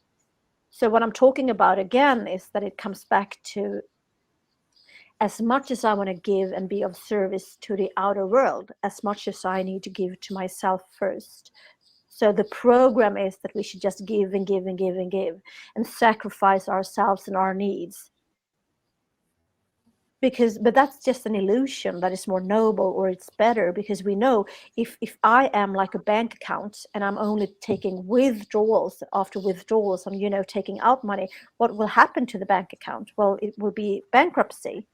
so what I'm talking about again is that it comes back to as much as I want to give and be of service to the outer world, as much as I need to give to myself first. So the program is that we should just give and give and give and give and sacrifice ourselves and our needs. But that's just an illusion that is more noble, or it's better, because we know if I am like a bank account and I'm only taking withdrawals after withdrawals, I'm, taking out money, what will happen to the bank account? Well, it will be bankruptcy,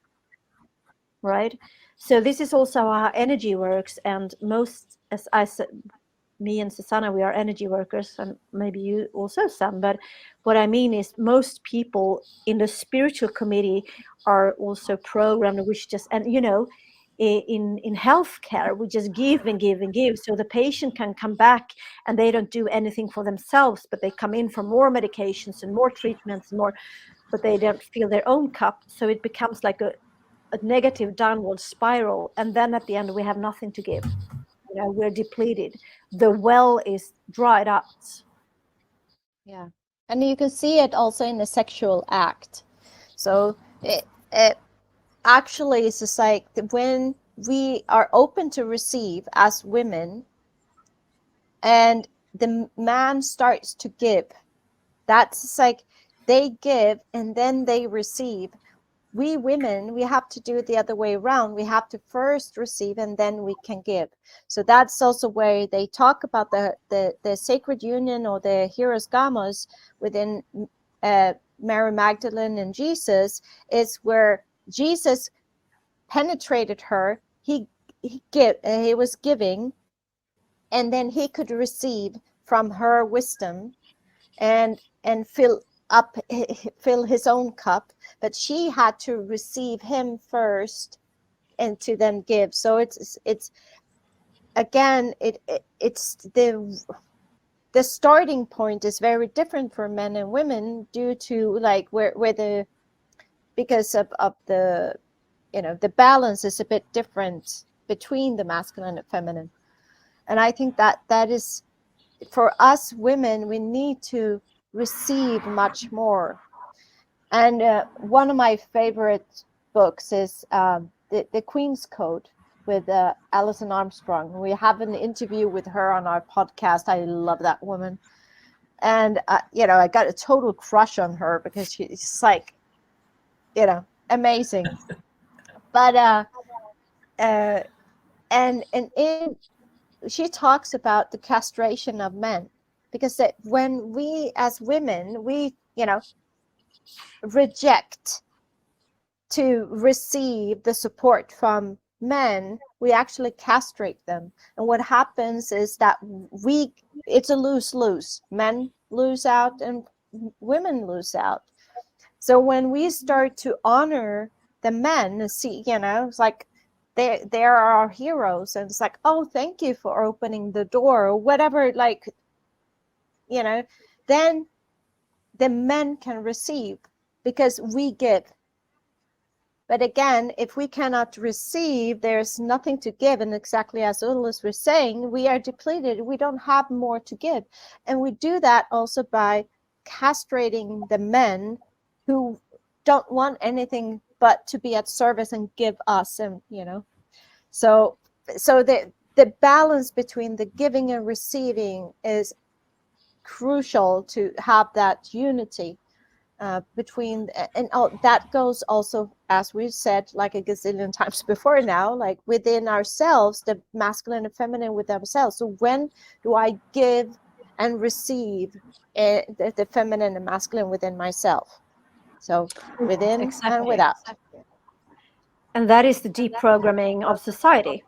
right? So this is also how energy works. And most, as I said, me and Susanna, we are energy workers, and maybe you also, Sam. But what I mean is most people in the spiritual committee are also programmed, which just, and in healthcare, we just give and give and give. So the patient can come back and they don't do anything for themselves, but they come in for more medications and more treatments and more, but they don't fill their own cup. So it becomes like a negative downward spiral. And then at the end, we have nothing to give. We're depleted. The well is dried up. Yeah. And you can see it also in the sexual act. So it actually is just like when we are open to receive as women and the man starts to give, that's like they give and then they receive. We women, we have to do it the other way around. We have to first receive and then we can give. So that's also where they talk about the sacred union or the hieros gamos within Mary Magdalene and Jesus, is where Jesus penetrated her. He was giving, and then he could receive from her wisdom and fill his own cup, but she had to receive him first and to then give. So it's again, it's the starting point is very different for men and women due to like where the, because of the the balance is a bit different between the masculine and feminine. And I think that is, for us women, we need to receive much more. And one of my favorite books is the Queen's Code with Alison Armstrong. We have an interview with her on our podcast. I love that woman. And, I got a total crush on her because she's like, amazing. But, she talks about the castration of men, because when we as women, we, reject to receive the support from men, we actually castrate them. And what happens is that it's a lose-lose. Men lose out and women lose out. So when we start to honor the men and see, it's like they are our heroes, and it's like, oh, thank you for opening the door or whatever, like, then the men can receive because we give. But again, if we cannot receive, there's nothing to give. And exactly as Ullus was saying, we are depleted. We don't have more to give. And we do that also by castrating the men who don't want anything but to be at service and give us. And, so the balance between the giving and receiving is crucial to have that unity. Between, and that goes also, as we've said like a gazillion times before now, like within ourselves, the masculine and feminine with ourselves. So when do I give and receive the feminine and masculine within myself? So within Exactly. and without. And that is the deprogramming of society,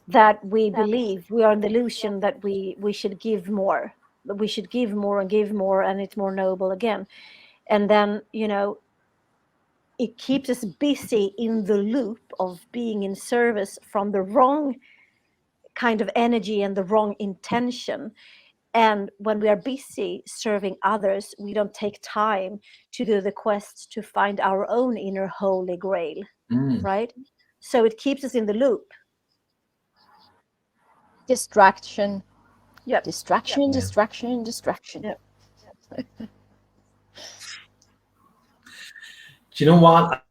that we believe we are in the illusion that we should give more. We should give more and give more, and it's more noble again. And then, it keeps us busy in the loop of being in service from the wrong kind of energy and the wrong intention. And when we are busy serving others, we don't take time to do the quest to find our own inner holy grail, right? So it keeps us in the loop. Distraction. Yep. Distraction. Yep. Do you know what?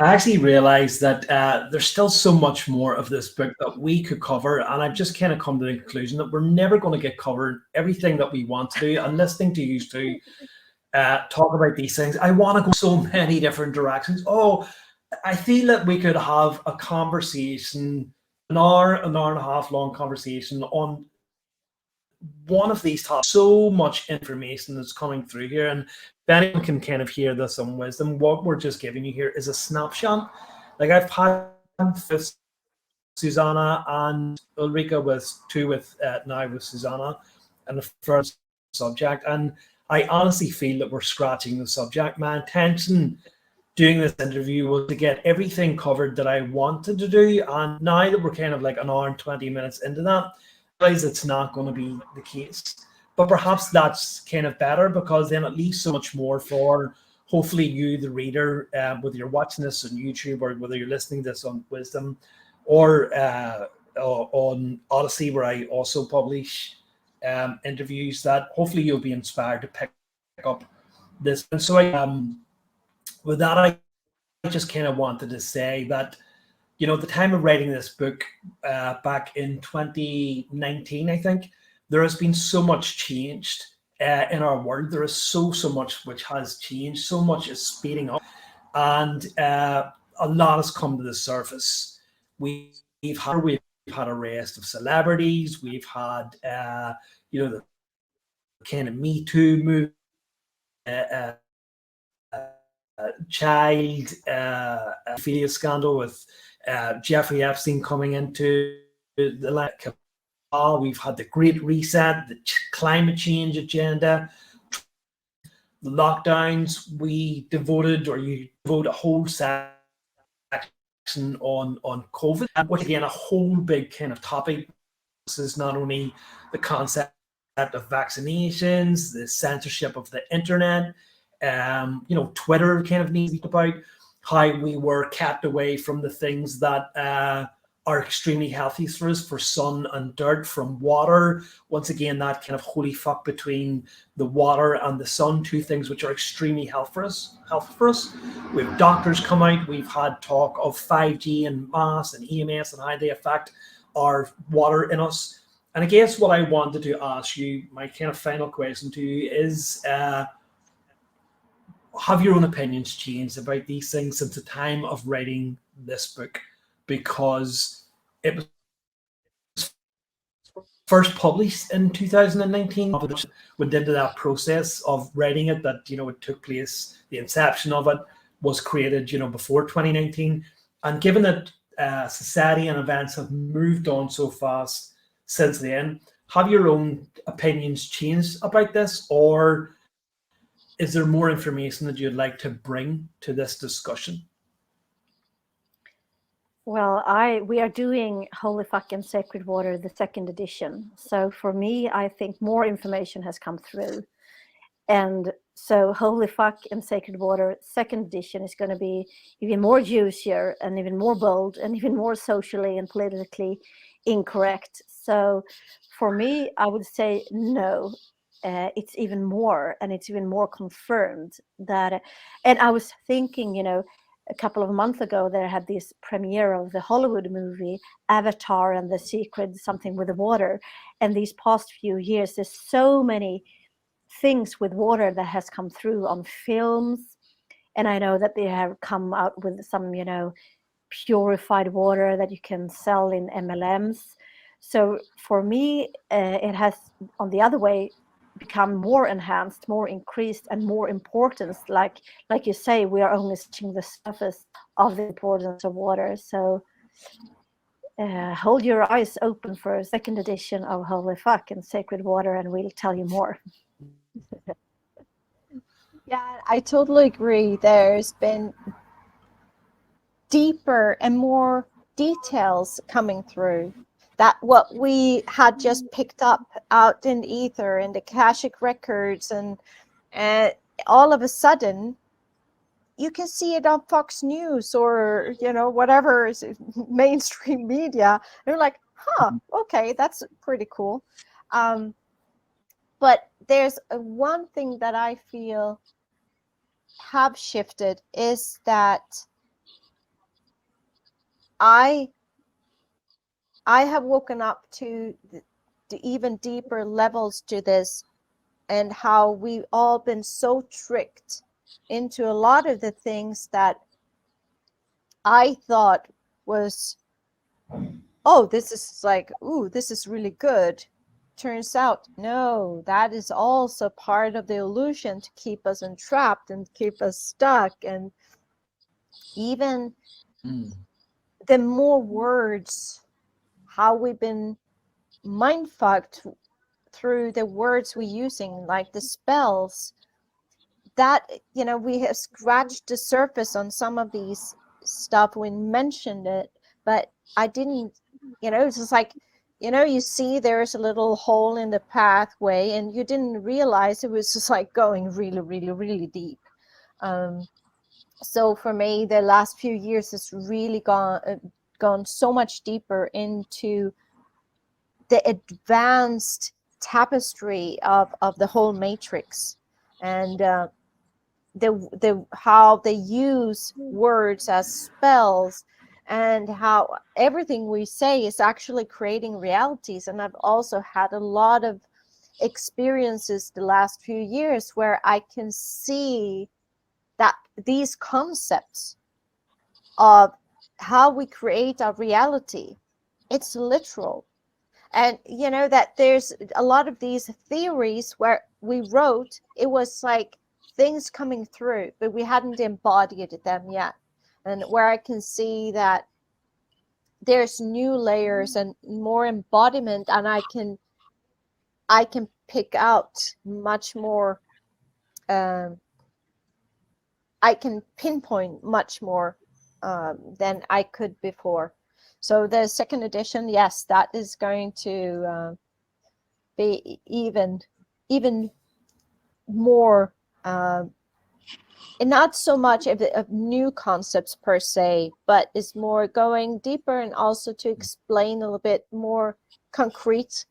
I actually realized that there's still so much more of this book that we could cover, and I've just kind of come to the conclusion that we're never going to get covered everything that we want to do. And listening to you two talk about these things, I want to go so many different directions. Oh, I feel that we could have a conversation, an hour and a half long conversation on one of these topics. So much information that's coming through here, and if anyone can kind of hear this on wisdom, what we're just giving you here is a snapshot. Like I've had this Susanna and Ulrika with now with Susanna and the first subject, and I honestly feel that we're scratching the subject. My intention doing this interview was to get everything covered that I wanted to do, and now that we're kind of like an hour and 20 minutes into that, I realize it's not going to be the case. But perhaps that's kind of better, because then it leaves so much more for hopefully you, the reader, whether you're watching this on YouTube or whether you're listening to this on Wisdom or on Odyssey, where I also publish interviews, that hopefully you'll be inspired to pick up this. And so with that, I just kind of wanted to say that, at the time of writing this book back in 2019, I think, there has been so much changed in our world. There is so much which has changed. So much is speeding up, and a lot has come to the surface. We've had arrest of celebrities. We've had the kind of Me Too movement, child pedophilia scandal with Jeffrey Epstein coming into the light. We've had the Great Reset, the climate change agenda, the lockdowns. You devote a whole section on COVID, which again, a whole big kind of topic. This is not only the concept of vaccinations, the censorship of the internet, Twitter kind of needs to be about how we were kept away from the things that are extremely healthy for us, for sun and dirt, from water. Once again, that kind of holy fuck between the water and the sun, two things which are extremely healthy for us. We have doctors come out. We've had talk of 5G and mass and EMS and how they affect our water in us. And I guess what I wanted to ask you, my kind of final question to you is, have your own opinions changed about these things since the time of writing this book? Because it was first published in 2019. Went into that process of writing it, that it took place, the inception of it was created before 2019. And given that society and events have moved on so fast since then, have your own opinions changed about this, or is there more information that you'd like to bring to this discussion? Well, we are doing Holy Fuck and Sacred Water, the second edition. So for me, I think more information has come through. And so Holy Fuck and Sacred Water, second edition, is going to be even more juicier and even more bold and even more socially and politically incorrect. So for me, I would say no. It's even more, and it's even more confirmed that. And I was thinking, a couple of months ago, there had this premiere of the Hollywood movie Avatar and the Secret Something with the Water. And these past few years, there's so many things with water that has come through on films. And I know that they have come out with some, purified water that you can sell in MLMs. So for me, it has, on the other way, become more enhanced, more increased, and more importance. Like you say, we are only touching the surface of the importance of water. So hold your eyes open for a second edition of Holy Fuck and Sacred Water, and we'll tell you more. Yeah, I totally agree. There's been deeper and more details coming through. That what we had just picked up out in the ether and the Akashic records, and all of a sudden you can see it on Fox News or whatever is mainstream media. And you're like, okay, that's pretty cool. But there's one thing that I feel have shifted, is that I have woken up to the even deeper levels to this, and how we've all been so tricked into a lot of the things that I thought was, oh, this is like, ooh, this is really good. Turns out, no, that is also part of the illusion to keep us entrapped and keep us stuck. And even the more words, how we've been mind-fucked through the words we're using, like the spells, that, you know, we have scratched the surface on some of these stuff when mentioned it, but I didn't, you know, it's just like, you know, you see there's a little hole in the pathway and you didn't realize it was just like going really, really, really deep. So for me, the last few years has really gone so much deeper into the advanced tapestry of the whole matrix, and the how they use words as spells, and how everything we say is actually creating realities. And I've also had a lot of experiences the last few years where I can see that these concepts of how we create our reality, it's literal. And you know that there's a lot of these theories where we wrote, it was like things coming through, but we hadn't embodied them yet. And where I can see that there's new layers and more embodiment, and I can pick out much more. I can pinpoint much more than I could before. So the second edition, yes, that is going to be even more, and not so much of new concepts per se, but is more going deeper, and also to explain a little bit more concrete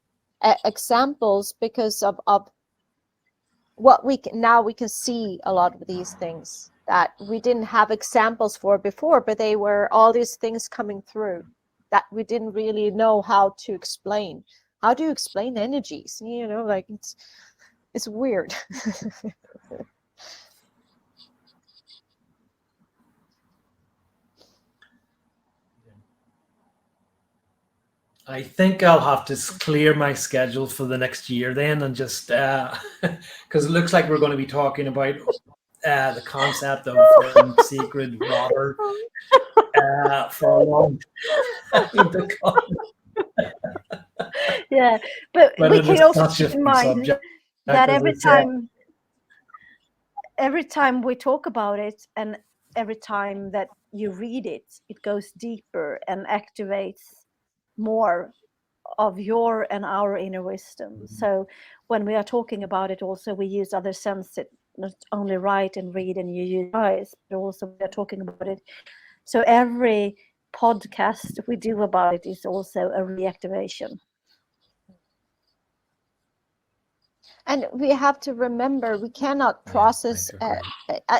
examples, because of what we can now, we can see a lot of these things that we didn't have examples for before, but they were all these things coming through that we didn't really know how to explain. How do you explain energies? You know, like it's weird. I think I'll have to clear my schedule for the next year then, and just because it looks like we're going to be talking about the concept of sacred water for a long time to come. Yeah, but But we it can is also such a keep in fun mind subject, that as I said. every time we talk about it, and every time that you read it, it goes deeper and activates more of your and our inner wisdom. So when we are talking about it, also we use other senses, not only write and read and you use eyes, but also we are talking about it. So every podcast we do about it is also a reactivation. And we have to remember, we cannot process an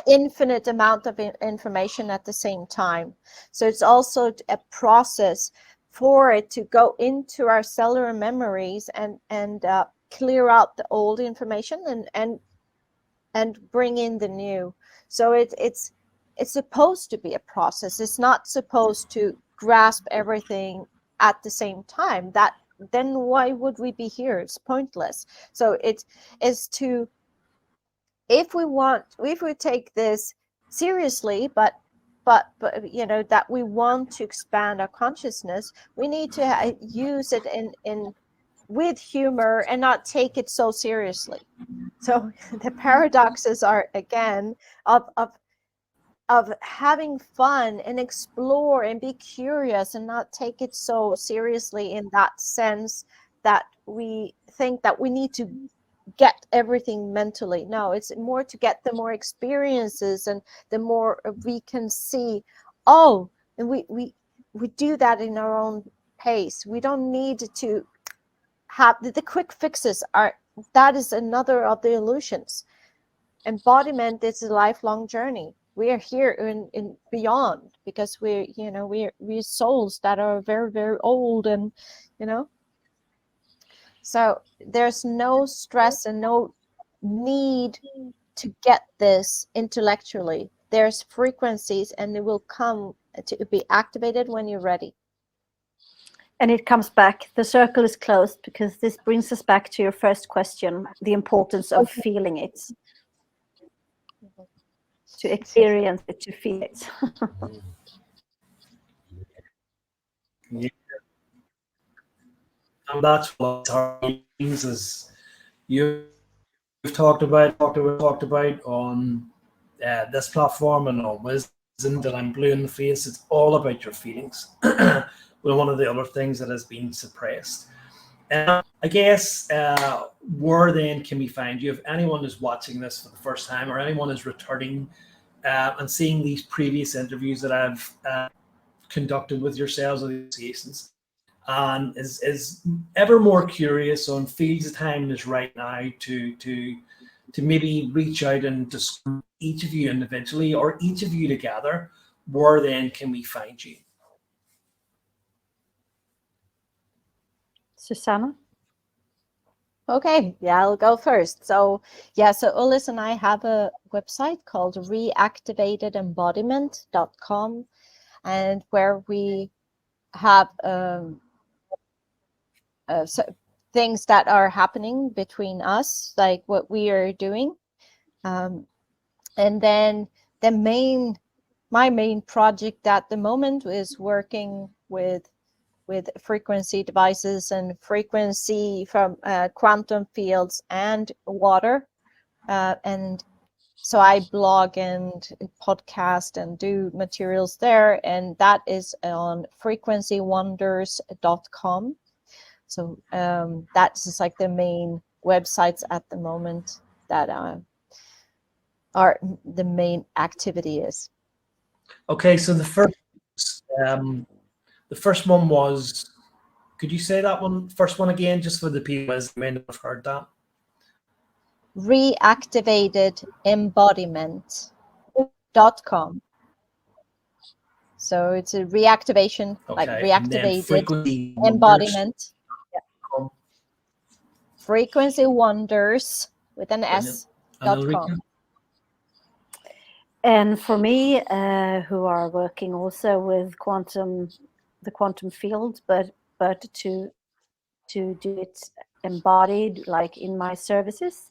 infinite amount of information at the same time. So it's also a process for it to go into our cellular memories and clear out the old information and bring in the new. So it's supposed to be a process. It's not supposed to grasp everything at the same time. That, then why would we be here? It's pointless. So it is to, if we take this seriously, but you know, that we want to expand our consciousness, we need to use it in with humor and not take it so seriously. So the paradoxes are, again, of having fun and explore and be curious and not take it so seriously, in that sense that we think that we need to get everything mentally. No, it's more to get the more experiences, and the more we can see, oh, and we do that in our own pace. We don't need to have the quick fixes. That is another of the illusions. Embodiment is a lifelong journey. we are here in beyond, because we're, you know, we're souls that are very, very old, and you know, so there's no stress and no need to get this intellectually. There's frequencies, and it will come to be activated when you're ready. And it comes back, the circle is closed, because this brings us back to your first question, the importance of feeling it, to experience it, to feel it. Yeah. And that's what our means is you've talked about on this platform and on Wisdom that I'm blue in the face. It's all about your feelings. Well, one of the other things that has been suppressed. I guess where then can we find you if anyone is watching this for the first time, or anyone is returning and seeing these previous interviews that I've conducted with yourselves or the associations, and is ever more curious on feels the time is right now to maybe reach out and discover each of you individually or each of you together, where then can we find you? Susanna? Okay, yeah, I'll go first. So yeah, so Ullis and I have a website called reactivatedembodiment.com, and where we have so things that are happening between us, like what we are doing, and then my main project at the moment is working with frequency devices and frequency from quantum fields and water, and so I blog and podcast and do materials there, and that is on frequencywonders.com. So that's just like the main websites at the moment that are the main activity is. Okay, so the first one was, could you say that one first one again, just for the people who may not have heard that? Reactivatedembodiment.com. So it's a reactivation, like reactivated embodiment. Yeah. Frequency Wonders with an S.com. And for me, who are working also with the quantum field, but to do it embodied, like in my services,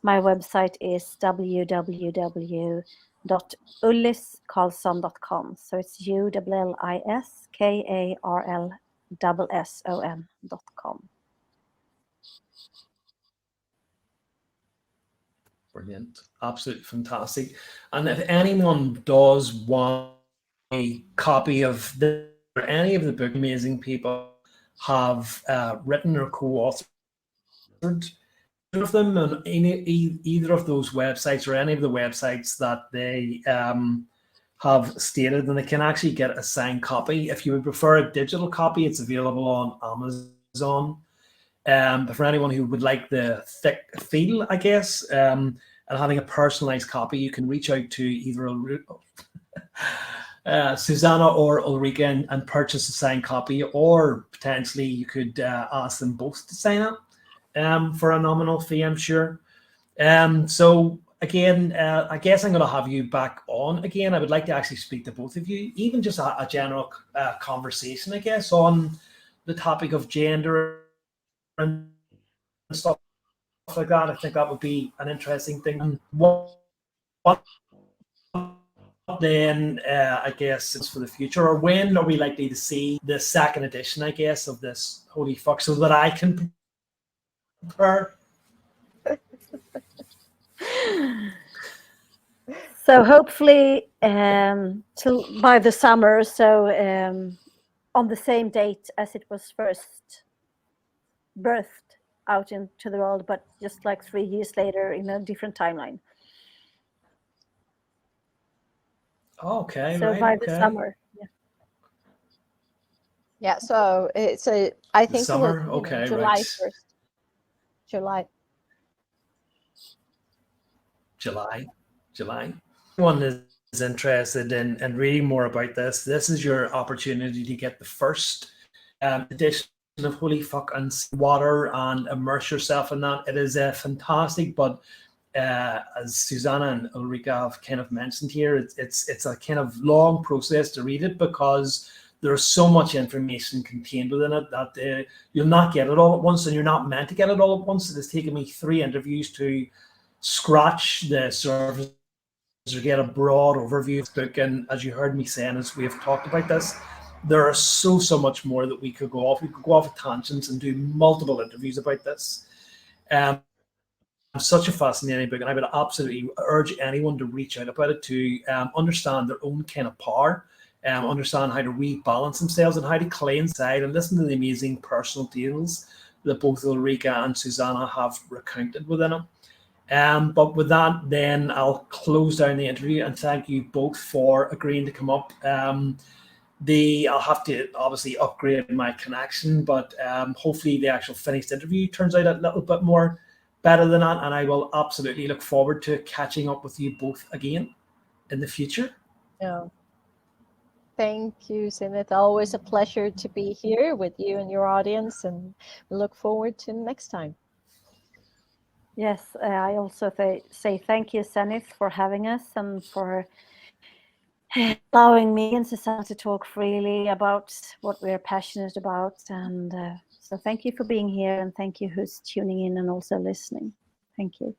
my website is www.ulliskarlsson.com. So it's ULLISKARLSSON.com. Brilliant, absolutely fantastic. And if anyone does want a copy of the or any of the book, amazing people have written or co-authored of them on either of those websites or any of the websites that they have stated, and they can actually get a signed copy. If you would prefer a digital copy, it's available on Amazon. But for anyone who would like the thick feel, I guess, and having a personalized copy, you can reach out to either Susanna or Ulrika and purchase a signed copy, or potentially you could ask them both to sign up for a nominal fee, I'm sure. So again, I guess I'm going to have you back on again. I would like to actually speak to both of you, even just a general conversation, I guess, on the topic of gender and stuff like that. I think that would be an interesting thing. What then, I guess, is for the future, or when are we likely to see the second edition, I guess, of this Holy Fuck, so that I can prepare? So hopefully by the summer, so on the same date as it was first birthed out into the world, but just like 3 years later in a different timeline. Okay, so right, by okay. the summer. Yeah, so it's I think summer, it was, okay, July right. 1st. July. July. One is interested in reading more about this, this is your opportunity to get the first edition of Holy Fuck and Water and immerse yourself in that. It is fantastic, but as Susanna and Ulrika have kind of mentioned here, it's a kind of long process to read it because there's so much information contained within it that you'll not get it all at once, and you're not meant to get it all at once. It has taken me 3 interviews to scratch the surface or get a broad overview of the book. And as you heard me saying, as we have talked about this, there are so much more that we could go off. We could go off at tangents and do multiple interviews about this. Such a fascinating book, and I would absolutely urge anyone to reach out about it to understand their own kind of power, understand how to rebalance themselves and how to cleanse inside, and listen to the amazing personal tales that both Ulrika and Susanna have recounted within it. But with that, then I'll close down the interview and thank you both for agreeing to come up. I'll have to obviously upgrade my connection, but hopefully the actual finished interview turns out a little bit more better than that, and I will absolutely look forward to catching up with you both again in the future. Yeah. Thank you, Sin. It's always a pleasure to be here with you and your audience, and we look forward to next time. Yes, I also say thank you, Zenith, for having us and for allowing me and Susanna to talk freely about what we're passionate about. And so thank you for being here, and thank you who's tuning in and also listening. Thank you.